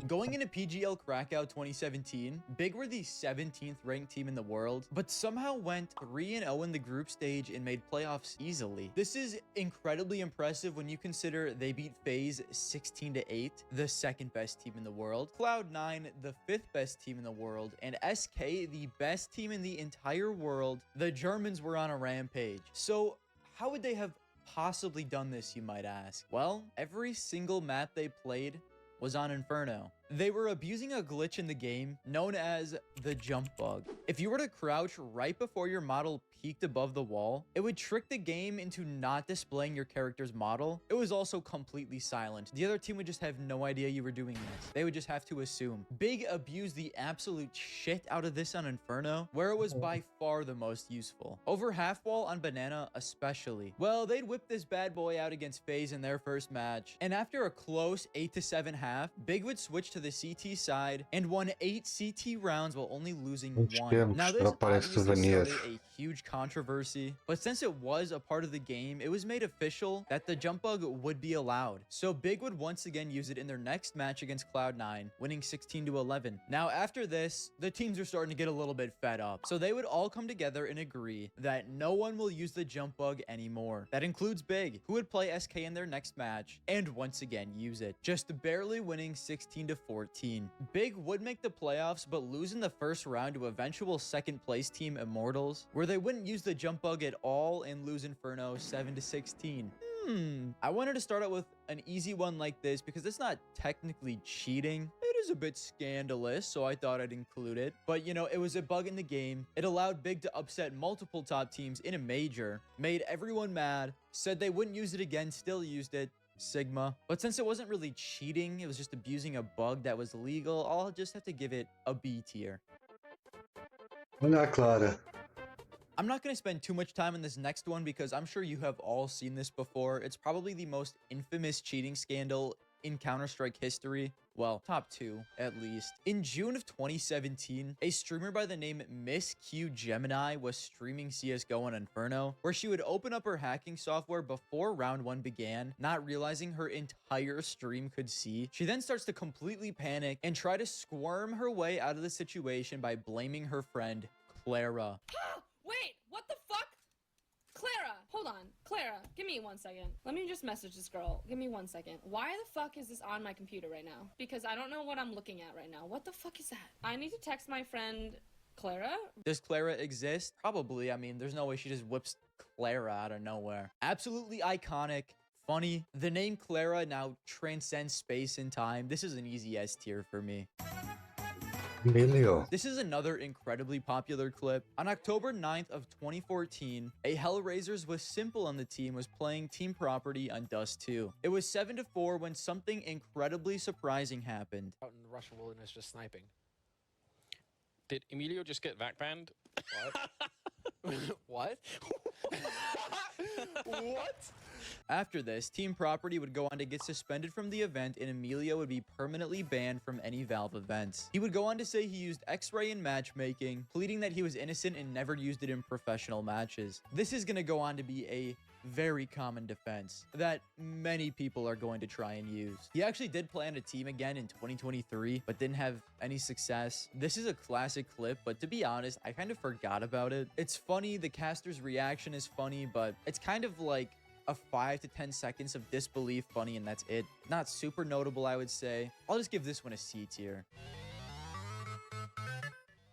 going into PGL Krakow 2017, Big were the 17th ranked team in the world, but somehow went 3-0 in the group stage and made playoffs easily. This is incredibly impressive when you consider they beat FaZe 16-8, the second best team in the world, Cloud9, the 5th best team in the world, and SK, the best team in the entire world. The Germans were on a rampage. So how would they have possibly done this, you might ask? Well, every single map they played was on Inferno. They were abusing a glitch in the game known as the jump bug. If you were to crouch right before your model peeked above the wall, it would trick the game into not displaying your character's model. It was also completely silent. The other team would just have no idea you were doing this. They would just have to assume. Big abused the absolute shit out of this on Inferno, where it was by far the most useful. Over half wall on Banana especially. Well, they'd whip this bad boy out against FaZe in their first match, and after a close 8-7 half, Big would switch to the CT side and won 8 CT rounds while only losing 1. Now this obviously started a huge controversy, but since it was a part of the game, it was made official that the jump bug would be allowed. So Big would once again use it in their next match against Cloud9, winning 16-11. Now after this, the teams are starting to get a little bit fed up, so they would all come together and agree that no one will use the jump bug anymore. That includes Big, who would play SK in their next match and once again use it, just barely winning 16-14. Big would make the playoffs but lose in the first round to eventual second place team Immortals, where they wouldn't use the jump bug at all and lose Inferno 7-16. I wanted to start out with an easy one like this because it's not technically cheating. It is a bit scandalous, so I thought I'd include it. But, you know, it was a bug in the game. It allowed Big to upset multiple top teams in a major, made everyone mad, said they wouldn't use it again, still used it. Sigma. But since it wasn't really cheating, it was just abusing a bug that was legal, I'll just have to give it a B tier. Olha, Clara. I'm not going to spend too much time on this next one because I'm sure you have all seen this before. It's probably the most infamous cheating scandal in Counter-Strike history. Well, top 2, at least. In June of 2017, a streamer by the name Miss Q Gemini was streaming CSGO on Inferno, where she would open up her hacking software before round 1 began, not realizing her entire stream could see. She then starts to completely panic and try to squirm her way out of the situation by blaming her friend, Clara. Wait, what the fuck? Clara, hold on. Clara, give me 1 second. Let me just message this girl. Give me 1 second. Why the fuck is this on my computer right now? Because I don't know what I'm looking at right now. What the fuck is that? I need to text my friend Clara. Does Clara exist? Probably. I mean, there's no way she just whips Clara out of nowhere. Absolutely iconic. Funny. The name Clara now transcends space and time. This is an easy S tier for me. Emilio. This is another incredibly popular clip. On October 9th of 2014, a Hellraisers with Simple on the team was playing Team Property on Dust 2. It was 7-4 when something incredibly surprising happened. Out in the Russian wilderness just sniping. Did Emilio just get vac banned? What? What? After this, Team Property would go on to get suspended from the event, and Emilio would be permanently banned from any Valve events. He would go on to say he used X-Ray in matchmaking, pleading that he was innocent and never used it in professional matches. This is going to go on to be a very common defense that many people are going to try and use. He actually did play on a team again in 2023, but didn't have any success. This is a classic clip, but to be honest, I kind of forgot about it. It's funny, the caster's reaction is funny, but it's kind of like a 5 to 10 seconds of disbelief funny, and that's it. Not super notable, I would say. I'll just give this one a C tier.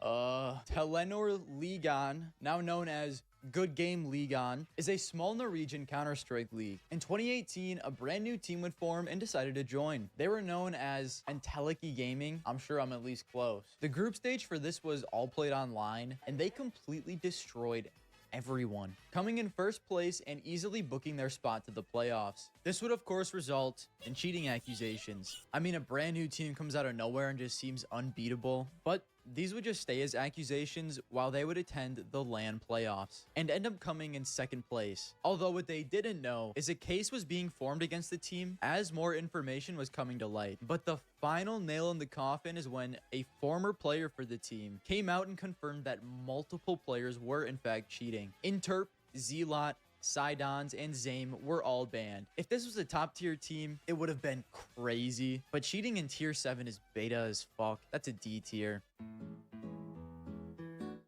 Telenor Ligan, now known as Good Game Ligan, is a small Norwegian Counter-Strike league. In 2018, a brand new team would form and decided to join. They were known as Enteliki Gaming. I'm sure I'm at least close. The group stage for this was all played online, and they completely destroyed everyone, coming in first place and easily booking their spot to the playoffs. This would of course result in cheating accusations. I mean, a brand new team comes out of nowhere and just seems unbeatable, but these would just stay as accusations while they would attend the LAN playoffs and end up coming in second place. Although what they didn't know is a case was being formed against the team as more information was coming to light. But the final nail in the coffin is when a former player for the team came out and confirmed that multiple players were in fact cheating. Interp, Zealot, Sidons, and Zame were all banned. If this was a top tier team, it would have been crazy. But cheating in tier 7 is beta as fuck. That's a D tier.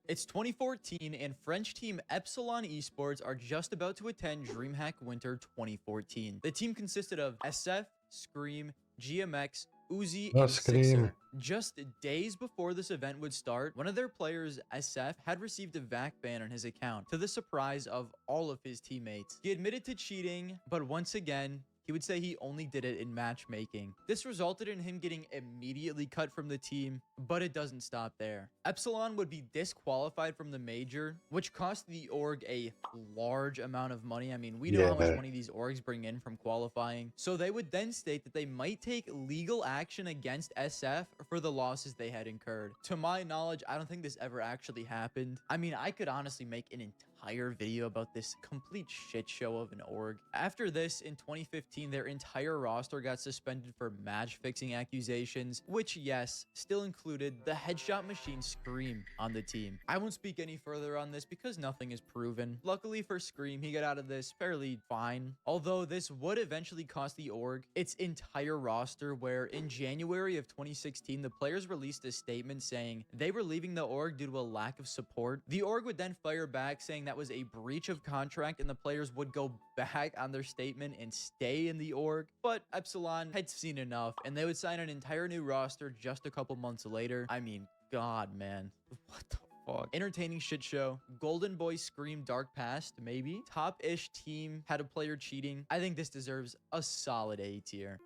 It's 2014 and French team Epsilon Esports are just about to attend DreamHack Winter 2014. The team consisted of SF, Scream, GMX, Uzi, and Sixer. Just days before this event would start, one of their players, SF, had received a VAC ban on his account, to the surprise of all of his teammates. He admitted to cheating, but once again, he would say he only did it in matchmaking. This resulted in him getting immediately cut from the team, but it doesn't stop there. Epsilon would be disqualified from the major, which cost the org a large amount of money. I mean, we know how much money these orgs bring in from qualifying. So they would then state that they might take legal action against SF for the losses they had incurred. To my knowledge, I don't think this ever actually happened. I mean, I could honestly make an entire video about this complete shit show of an org. After this, in 2015, their entire roster got suspended for match fixing accusations, which, yes, still included the headshot machine Scream on the team. I won't speak any further on this because nothing is proven. Luckily for Scream, he got out of this fairly fine, although this would eventually cost the org its entire roster, where in January of 2016, the players released a statement saying they were leaving the org due to a lack of support. The org would then fire back saying that was a breach of contract and the players would go back on their statement and stay in the org. But Epsilon had seen enough and they would sign an entire new roster just a couple months later. I mean, God, man. What the fuck? Entertaining shit show. Golden Boy Scream Dark Past, maybe. Top-ish team had a player cheating. I think this deserves a solid A tier.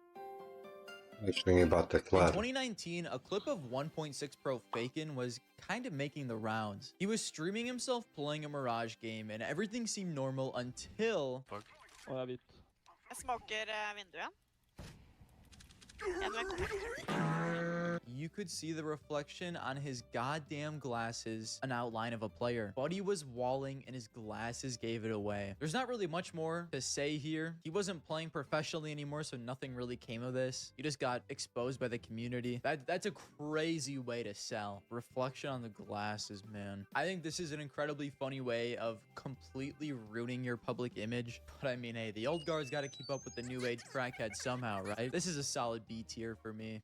Mentioning about the In club. 2019, a clip of 1.6 Pro Fakin was kind of making the rounds. He was streaming himself playing a Mirage game, and everything seemed normal until... Jeg smoker vinduet. En med you could see the reflection on his goddamn glasses, an outline of a player. Buddy was walling and his glasses gave it away. There's not really much more to say here. He wasn't playing professionally anymore, so nothing really came of this. He just got exposed by the community. That's a crazy way to sell. Reflection on the glasses, man. I think this is an incredibly funny way of completely ruining your public image. But I mean, hey, the old guard's got to keep up with the new age crackhead somehow, right? This is a solid B tier for me.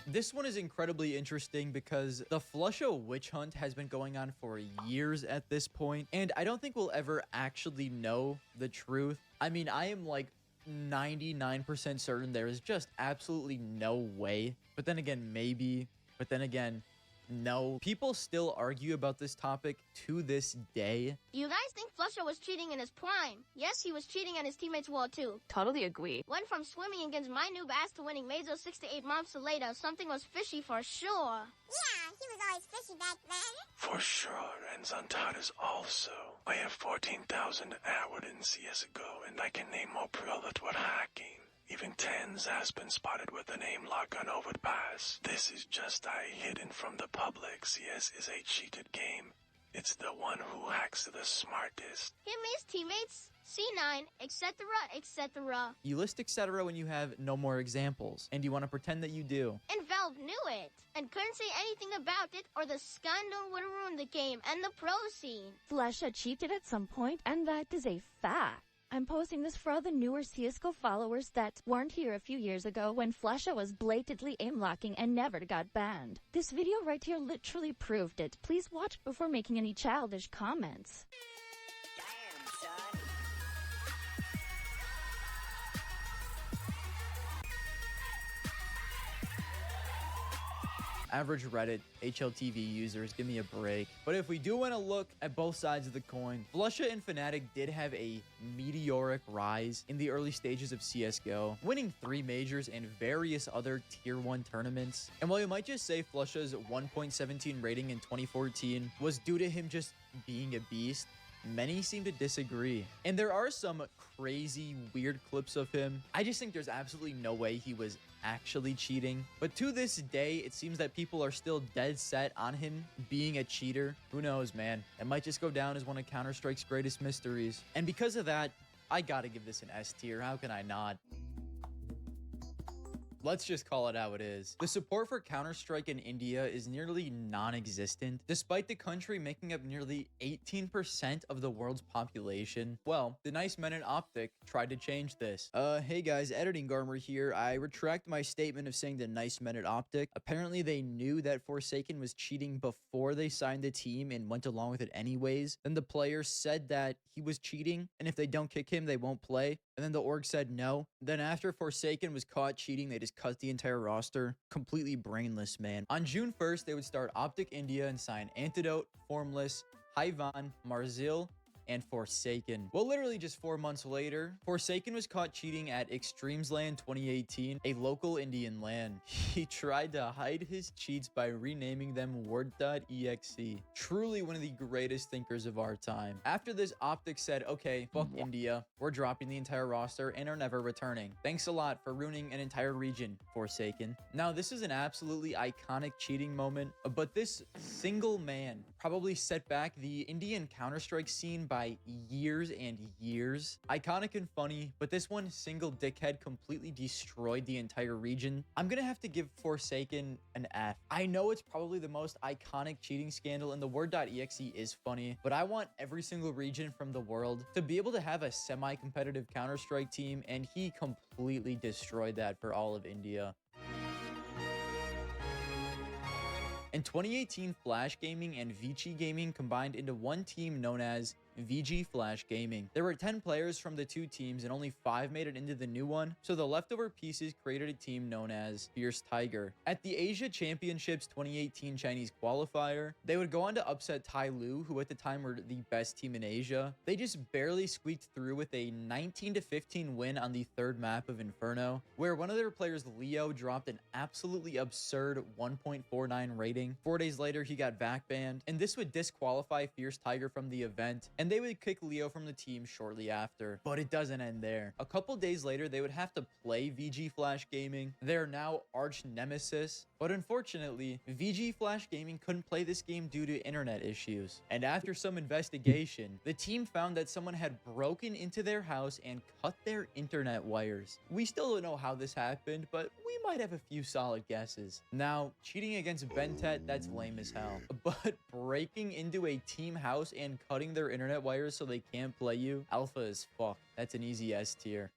This one is incredibly interesting because the Flusha witch hunt has been going on for years at this point, and I don't think we'll ever actually know the truth. I mean, I am like 99% certain there is just absolutely no way. But then again, maybe. But then again, no. People still argue about this topic to this day. You guys think Flusha was cheating in his prime? Yes, he was cheating and his teammates were too. Totally agree. Went from swimming against my new bass to winning Mazo 6 to 8 months later. Something was fishy for sure. Yeah, he was always fishy back then. For sure, and Zantares also. I have 14,000 hours in CSGO, and I can name more pro that were hacking. Even Tens has been spotted with the name lock on Overpass. This is just hidden from the public. CS is a cheated game. It's the one who hacks the smartest. Him, his teammates, C9, etc., etc. You list etc. when you have no more examples, and you want to pretend that you do. And Valve knew it, and couldn't say anything about it, or the scandal would ruin the game and the pro scene. Flusha cheated at some point, and that is a fact. I'm posting this for all the newer CSGO followers that weren't here a few years ago when Flusha was blatantly aim-locking and never got banned. This video right here literally proved it. Please watch before making any childish comments. Average Reddit HLTV users, give me a break. But if we do want to look at both sides of the coin, Flusha and Fnatic did have a meteoric rise in the early stages of CSGO, winning 3 majors and various other tier 1 tournaments. And while you might just say Flusha's 1.17 rating in 2014 was due to him just being a beast, many seem to disagree. And there are some crazy, weird clips of him. I just think there's absolutely no way he was actually cheating. But to this day, it seems that people are still dead set on him being a cheater. Who knows, man? It might just go down as one of Counter-Strike's greatest mysteries. And because of that, I gotta give this an S tier. How can I not? Let's just call it how it is. The support for Counter-Strike in India is nearly non-existent, despite the country making up nearly 18% of the world's population. Well, the nice men in Optic tried to change this. Hey guys, Editing Garmer here. I retract my statement of saying the nice men at Optic. Apparently they knew that Forsaken was cheating before they signed the team and went along with it anyways. Then the players said that he was cheating, and if they don't kick him, they won't play. And then the org said no. Then after Forsaken was caught cheating, they just cut the entire roster. Completely brainless, man. On June 1st, they would start Optic India and sign Antidote, Formless, Hyvan, Marzil, and Forsaken. Well, literally just 4 months later, Forsaken was caught cheating at Extremesland 2018, a local Indian LAN. He tried to hide his cheats by renaming them Word.exe. Truly one of the greatest thinkers of our time. After this, Optic said, okay, fuck India. We're dropping the entire roster and are never returning. Thanks a lot for ruining an entire region, Forsaken. Now, this is an absolutely iconic cheating moment, but this single man probably set back the Indian Counter-Strike scene by years and years. Iconic and funny, but this one single dickhead completely destroyed the entire region. I'm gonna have to give Forsaken an F. I know it's probably the most iconic cheating scandal, and the Word.exe is funny, but I want every single region from the world to be able to have a semi-competitive Counter-Strike team, and he completely destroyed that for all of India. In 2018, Flash Gaming and Vici Gaming combined into one team known as VG Flash Gaming. There were 10 players from the two teams and only 5 made it into the new one, so the leftover pieces created a team known as Fierce Tiger. At the Asia Championships 2018 Chinese qualifier, they would go on to upset Tai Lu, who at the time were the best team in Asia. They just barely squeaked through with a 19-15 win on the third map of Inferno, where one of their players, Leo, dropped an absolutely absurd 1.49 rating. 4 days later, he got backbanned, and this would disqualify Fierce Tiger from the event. And and they would kick Leo from the team shortly after. But it doesn't end there. A couple days later, they would have to play VG Flash Gaming, their now arch nemesis. But unfortunately, VG Flash Gaming couldn't play this game due to internet issues. And after some investigation, the team found that someone had broken into their house and cut their internet wires. We still don't know how this happened, but we might have a few solid guesses. Now, cheating against Bentet, that's lame as hell. But breaking into a team house and cutting their internet wires so they can't play you, alpha as fuck. That's an easy S tier.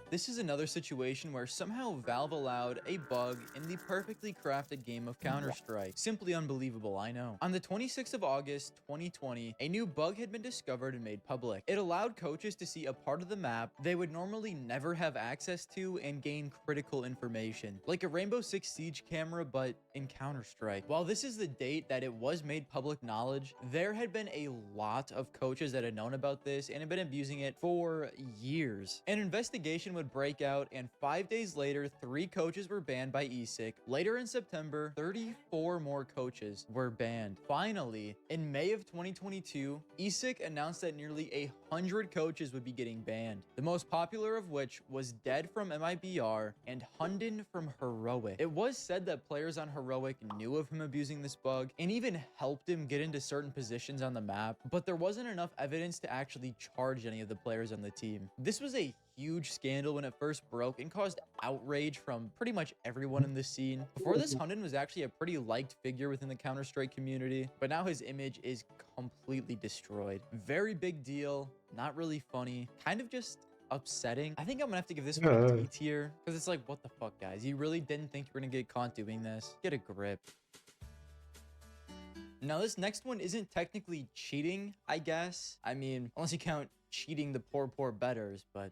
This is another situation where somehow Valve allowed a bug in the perfectly crafted game of Counter-Strike. Simply unbelievable, I know. On the 26th of August, 2020, a new bug had been discovered and made public. It allowed coaches to see a part of the map they would normally never have access to and gain critical information, like a Rainbow Six Siege camera, but in Counter-Strike. While this is the date that it was made public knowledge, there had been a lot of coaches that had known about this and had been abusing it for years. An investigation would break out, and 5 days later, 3 coaches were banned by ESIC. Later in September, 34 more coaches were banned. Finally, in May of 2022, ESIC announced that nearly 100 coaches would be getting banned, the most popular of which was Dead from MIBR and Hunden from Heroic. It was said that players on Heroic knew of him abusing this bug and even helped him get into certain positions on the map, but there wasn't enough evidence to actually charge any of the players on the team. This was a huge scandal when it first broke and caused outrage from pretty much everyone in the scene. Before this, Hunden was actually a pretty liked figure within the Counter-Strike community, but now his image is completely destroyed. Very big deal, not really funny, kind of just upsetting. I think I'm gonna have to give this one a D tier, because it's like, what the fuck, guys? You really didn't think you were gonna get caught doing this? Get a grip. Now, this next one isn't technically cheating, I guess. I mean, unless you count cheating the poor betters, but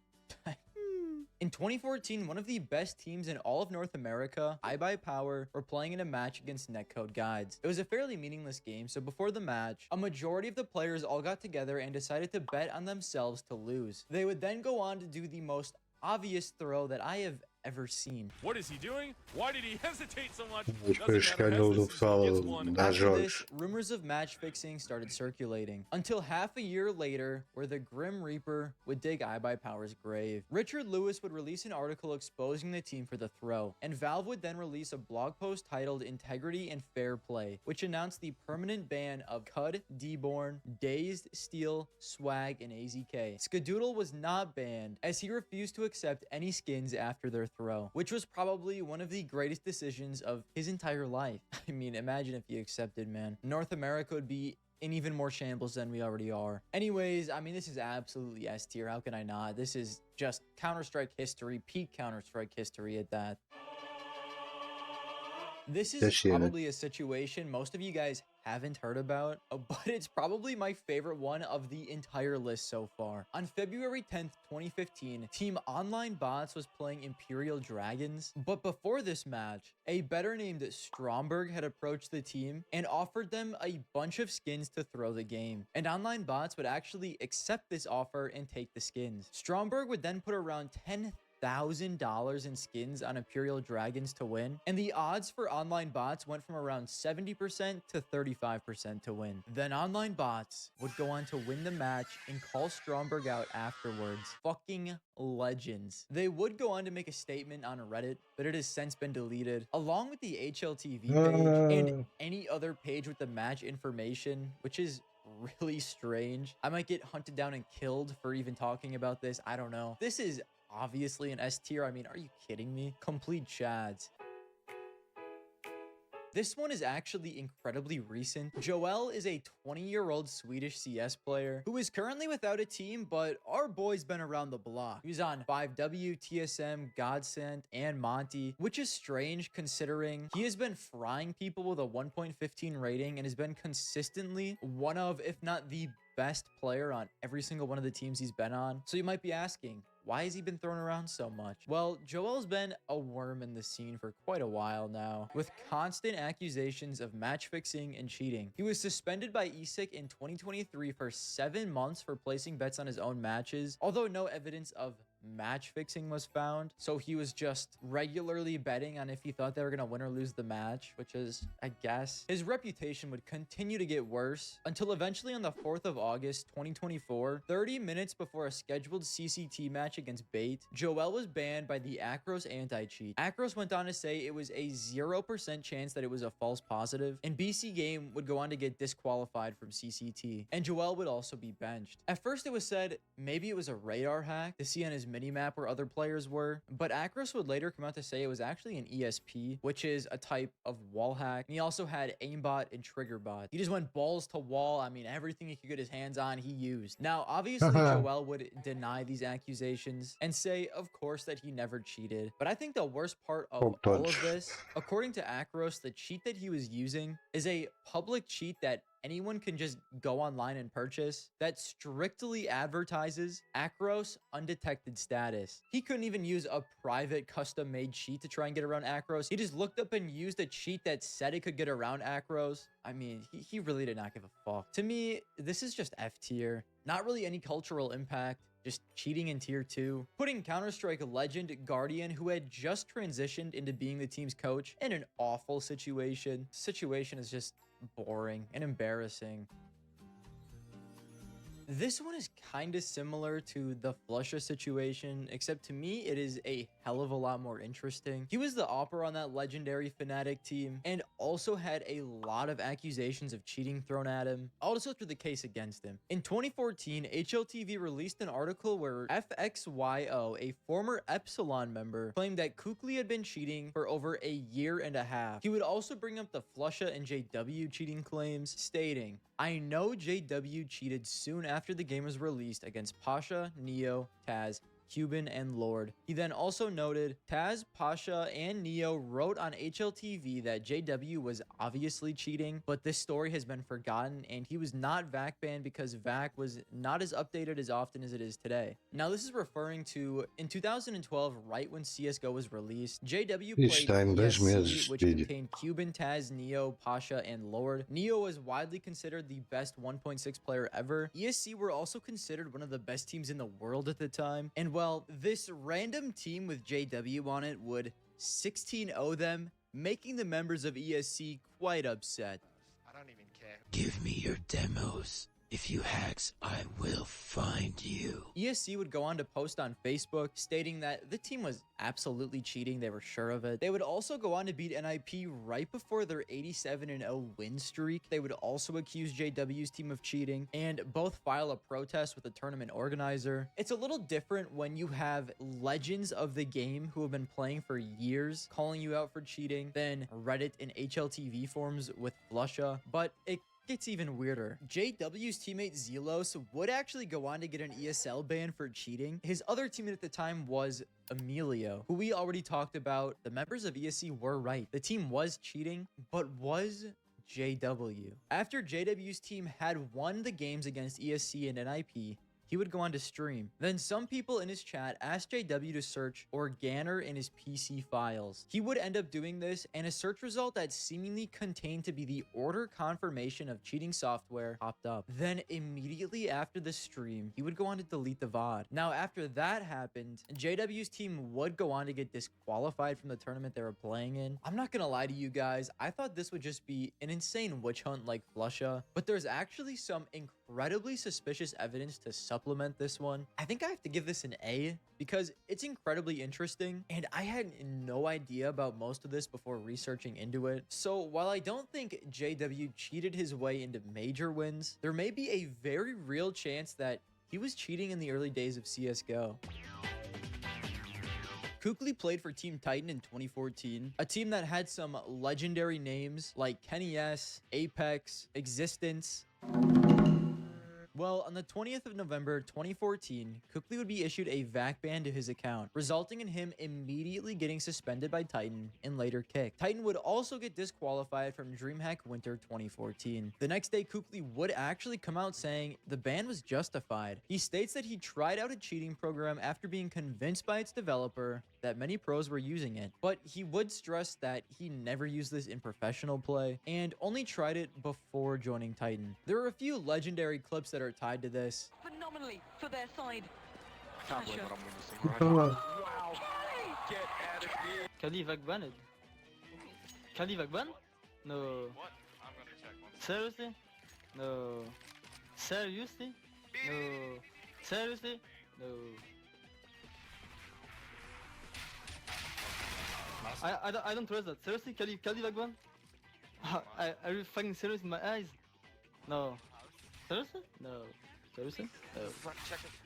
in 2014, one of the best teams in all of North America, iBuyPower, were playing in a match against Netcode Guides. It was a fairly meaningless game, so before the match, a majority of the players all got together and decided to bet on themselves to lose. They would then go on to do the most obvious throw that I have ever seen. What is he doing? Why did he hesitate so much? Depois escândalo do pessoal das After jogos. this, rumors of match fixing started circulating, until half a year later, where the Grim Reaper would dig iBuyPower's grave. Richard Lewis would release an article exposing the team for the throw, and Valve would then release a blog post titled Integrity and Fair Play, which announced the permanent ban of Cud, Deborn, Dazed, Steel, Swag, and AZK. Skadoodle was not banned, as he refused to accept any skins after their throw, which was probably one of the greatest decisions of his entire life. I mean, imagine if he accepted, man. North America would be in even more shambles than we already are. Anyways, I mean, this is absolutely S tier. How can I not? This is just Counter-Strike history, peak Counter-Strike history at that. This is probably a situation most of you guys haven't heard about, but it's probably my favorite one of the entire list so far. On February 10th, 2015, Team Online Bots was playing Imperial Dragons, but before this match, a bettor named Stromberg had approached the team and offered them a bunch of skins to throw the game, and Online Bots would actually accept this offer and take the skins. Stromberg would then put around $10,000 in skins on Imperial Dragons to win, and the odds for Online Bots went from around 70% to 35% to win. Then Online Bots would go on to win the match and call Stromberg out afterwards. Fucking legends. They would go on to make a statement on Reddit, but it has since been deleted, along with the HLTV page and any other page with the match information, which is really strange. I might get hunted down and killed for even talking about this. I don't know. This is obviously an S tier. I mean, are you kidding me? Complete chads. This one is actually incredibly recent. Joel is a 20-year-old Swedish CS player who is currently without a team, but our boy's been around the block. He was on 5W, TSM, Godsend, and Monty, which is strange considering he has been frying people with a 1.15 rating and has been consistently one of, if not the best player on every single one of the teams he's been on. So you might be asking, why has he been thrown around so much? Well, Joel's been a worm in the scene for quite a while now, with constant accusations of match fixing and cheating. He was suspended by ESIC in 2023 for 7 months for placing bets on his own matches, although no evidence of match fixing was found. So he was just regularly betting on if he thought they were going to win or lose the match, which is, I guess. His reputation would continue to get worse until eventually on the 4th of August, 2024, 30 minutes before a scheduled CCT match against Bait, Joel was banned by the Akros anti-cheat. Akros went on to say it was a 0% chance that it was a false positive, and BC Game would go on to get disqualified from CCT, and Joel would also be benched. At first it was said maybe it was a radar hack to see on his minimap where other players were, but Akros would later come out to say it was actually an ESP, which is a type of wall hack, and he also had aimbot and trigger bot. He just went balls to wall. I mean, everything he could get his hands on, he used. Now, obviously, Joel would deny these accusations and say, of course, that he never cheated. But I think the worst part of all of this, according to Akros, the cheat that he was using is a public cheat that anyone can just go online and purchase that strictly advertises Akros undetected status. He couldn't even use a private custom made cheat to try and get around Akros. He just looked up and used a cheat that said it could get around Akros. I mean, he really did not give a fuck. To me, this is just F tier. Not really any cultural impact. Just cheating in tier 2. Putting Counter-Strike legend Guardian, who had just transitioned into being the team's coach, in an awful situation. Situation is just boring and embarrassing. This one is kind of similar to the Flusha situation, except to me, it is a hell of a lot more interesting. He was the Opera on that legendary Fnatic team and also had a lot of accusations of cheating thrown at him. I'll just go through the case against him. In 2014, HLTV released an article where FXYO, a former Epsilon member, claimed that Kukli had been cheating for over a year and a half. He would also bring up the Flusha and JW cheating claims, stating, "I know JW cheated soon after the game was released against Pasha, Neo, Taz, Cuban, and Lord." He then also noted, Taz, Pasha, and Neo wrote on HLTV that JW was obviously cheating, but this story has been forgotten, and he was not VAC banned because VAC was not as updated as often as it is today. Now, this is referring to, in 2012, right when CSGO was released, JW played ESC, which contained Cuban, Taz, Neo, Pasha, and Lord. Neo was widely considered the best 1.6 player ever. ESC were also considered one of the best teams in the world at the time, and well, this random team with JW on it would 16-0 them, making the members of ESC quite upset. I don't even care. Give me your demos. If you hacks, I will find you. ESC would go on to post on Facebook stating that the team was absolutely cheating. They were sure of it. They would also go on to beat NIP right before their 87-0 win streak. They would also accuse JW's team of cheating and both file a protest with the tournament organizer. It's a little different when you have legends of the game who have been playing for years calling you out for cheating than Reddit and HLTV forums with Flusha, but it gets even weirder. JW's teammate Zelos would actually go on to get an ESL ban for cheating. His other teammate at the time was Emilio, who we already talked about. The members of ESC were right. The team was cheating, but was JW. After JW's team had won the games against ESC and NIP, he would go on to stream. Then some people in his chat asked JW to search Organer in his PC files. He would end up doing this, and a search result that seemingly contained to be the order confirmation of cheating software popped up. Then immediately after the stream, he would go on to delete the VOD. Now, after that happened, JW's team would go on to get disqualified from the tournament they were playing in. I'm not gonna lie to you guys, I thought this would just be an insane witch hunt like Flusha, but there's actually some incredibly suspicious evidence to supplement this one. I think I have to give this an A because it's incredibly interesting, and I had no idea about most of this before researching into it. So while I don't think JW cheated his way into major wins, there may be a very real chance that he was cheating in the early days of CSGO. Kukli played for Team Titan in 2014, a team that had some legendary names like Kenny S, Apex, Existence. Well, on the 20th of November 2014, Kukli would be issued a VAC ban to his account, resulting in him immediately getting suspended by Titan and later kicked. Titan would also get disqualified from DreamHack Winter 2014. The next day, Kukli would actually come out saying the ban was justified. He states that he tried out a cheating program after being convinced by its developer that many pros were using it, but he would stress that he never used this in professional play and only tried it before joining Titan. There are a few legendary clips that are tied to this. Phenomenally for their side. Kali banned. Kali banned? No. What? I'm gonna check. One second. Seriously? No. Seriously? No. Seriously? No. I don't trust that. Seriously, Kali banned? Are you fucking serious in my eyes? No. Seriously? No. Seriously? No.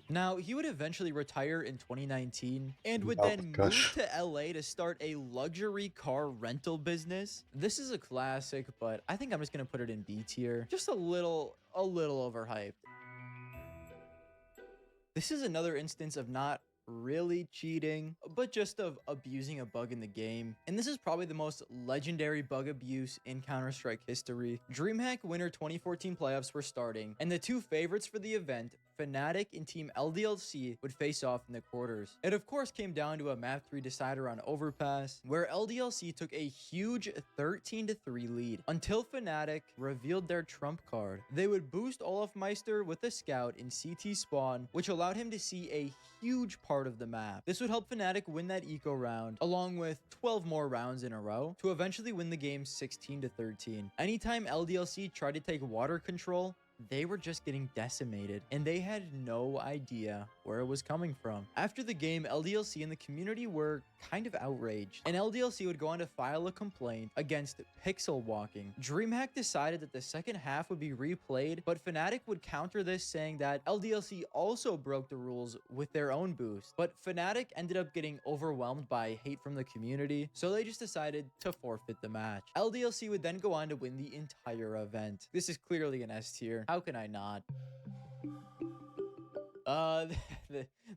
Now, he would eventually retire in 2019 and would Oh, then move to LA to start a luxury car rental business. This is a classic, but I think I'm just going to put it in B tier. Just a little overhyped. This is another instance of not really cheating, but just of abusing a bug in the game. And this is probably the most legendary bug abuse in Counter-Strike history. DreamHack Winter 2014 playoffs were starting, and the two favorites for the event, Fnatic and Team LDLC, would face off in the quarters. It of course came down to a map 3 decider on Overpass, where LDLC took a huge 13-3 lead until Fnatic revealed their trump card. They would boost Olofmeister with a scout in CT spawn, which allowed him to see a huge part of the map. This would help Fnatic win that eco round, along with 12 more rounds in a row, to eventually win the game 16-13. Anytime LDLC tried to take water control, they were just getting decimated, and they had no idea where it was coming from. After the game, LDLC and the community were kind of outraged, and LDLC would go on to file a complaint against pixel walking. DreamHack decided that the second half would be replayed, but Fnatic would counter this, saying that LDLC also broke the rules with their own boost. But Fnatic ended up getting overwhelmed by hate from the community, so they just decided to forfeit the match. LDLC would then go on to win the entire event. This is clearly an S tier. How can I not?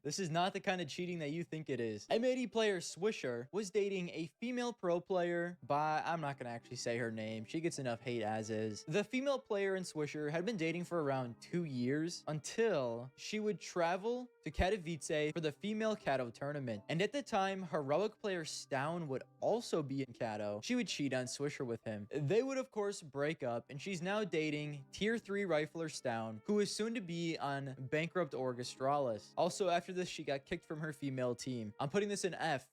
This is not the kind of cheating that you think it is. M80 player Swisher was dating a female pro player by, I'm not gonna actually say her name. She gets enough hate as is. The female player and Swisher had been dating for around 2 years until she would travel to Katowice for the female Kato tournament. And at the time, heroic player Stown would also be in Kato. She would cheat on Swisher with him. They would of course break up, and she's now dating tier 3 rifler Stown, who is soon to be on Bankrupt Org Astralis. Also, after this, she got kicked from her female team. I'm putting this in F.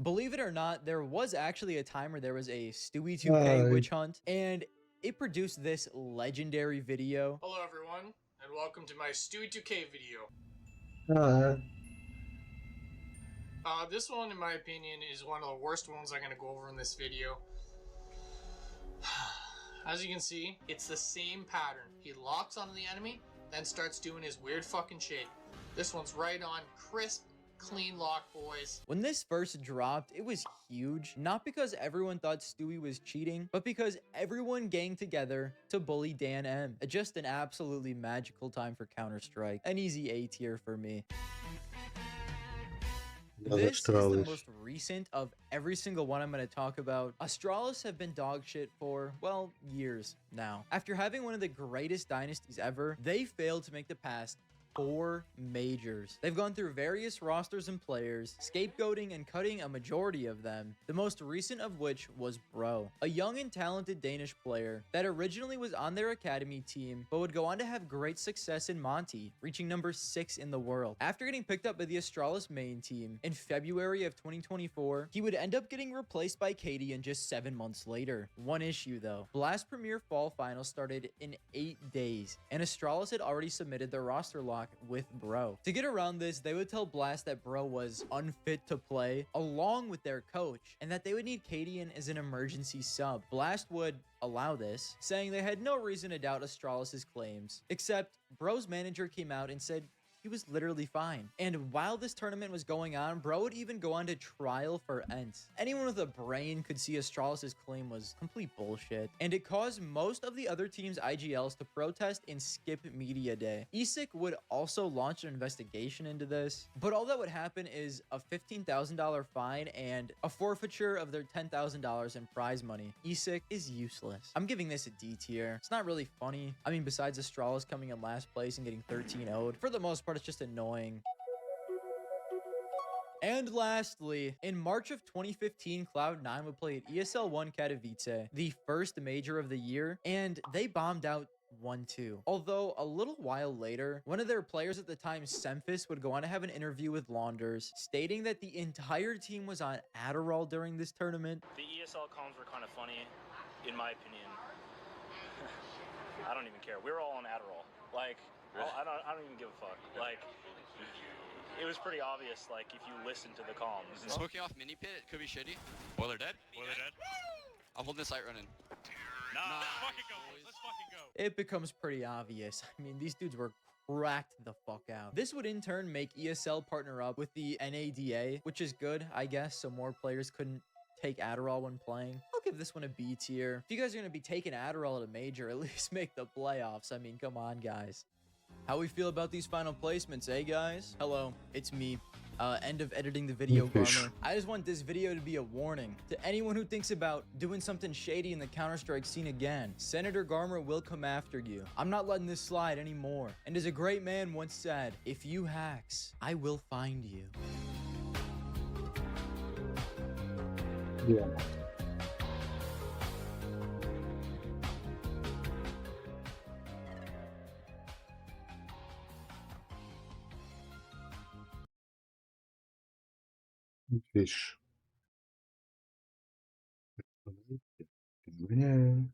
Believe it or not, there was actually a time where there was a Stewie 2K witch hunt, and it produced this legendary video. Hello everyone, and welcome to my Stewie 2K video. This one, in my opinion, is one of the worst ones I'm going to go over in this video. As you can see, it's the same pattern. He locks onto the enemy, then starts doing his weird fucking shit. This one's right on, crisp, clean lock, boys. When this first dropped, it was huge, not because everyone thought Stewie was cheating, but because everyone ganged together to bully Dan M. Just an absolutely magical time for Counter-Strike. An easy A tier for me. This is the most recent of every single one I'm going to talk about. Astralis have been dog shit for, well, years now. After having one of the greatest dynasties ever, they failed to make the past 4 majors. They've gone through various rosters and players, scapegoating and cutting a majority of them, the most recent of which was Bro, a young and talented Danish player that originally was on their academy team, but would go on to have great success in Monty, reaching number 6 in the world. After getting picked up by the Astralis main team in February of 2024, he would end up getting replaced by Cadian just 7 months later. One issue though, Blast Premier Fall Finals started in 8 days, and Astralis had already submitted their roster lock with Bro. To get around this, they would tell Blast that Bro was unfit to play, along with their coach, and that they would need Cadian as an emergency sub. Blast would allow this, saying they had no reason to doubt Astralis' claims, except Bro's manager came out and said he was literally fine. And while this tournament was going on, Bro would even go on to trial for ENTs. Anyone with a brain could see Astralis' claim was complete bullshit, and it caused most of the other team's IGLs to protest and skip media day. ESIC would also launch an investigation into this, but all that would happen is a $15,000 fine and a forfeiture of their $10,000 in prize money. ESIC is useless. I'm giving this a D tier. It's not really funny. I mean, besides Astralis coming in last place and getting 13-0'd, for the most part, it's just annoying. And lastly, in March of 2015, Cloud9 would play at ESL 1 Katowice, the first major of the year, and they bombed out 1-2. Although a little while later, one of their players at the time, Semphis, would go on to have an interview with Launders, stating that the entire team was on Adderall during this tournament. The ESL comms were kind of funny, in my opinion. I don't even care. We were all on Adderall. Like, I don't even give a fuck. Like, it was pretty obvious, like, if you listen to the comms. Smoking off mini pit, it could be shitty. Boiler dead? Boiler dead? I'm holding the site running. Nah, let's fucking go, boys. Let's fucking go. It becomes pretty obvious. I mean, these dudes were cracked the fuck out. This would in turn make ESL partner up with the NADA, which is good, I guess, so more players couldn't take Adderall when playing. I'll give this one a B tier. If you guys are going to be taking Adderall at a major, at least make the playoffs. I mean, come on, guys. How we feel about these final placements, eh, guys? Hello, it's me. End of editing the video, Garmer. I just want this video to be a warning to anyone who thinks about doing something shady in the Counter-Strike scene again. Senator Garmer will come after you. I'm not letting this slide anymore. And as a great man once said, if you hacks, I will find you. Yeah. Fixe. Nie.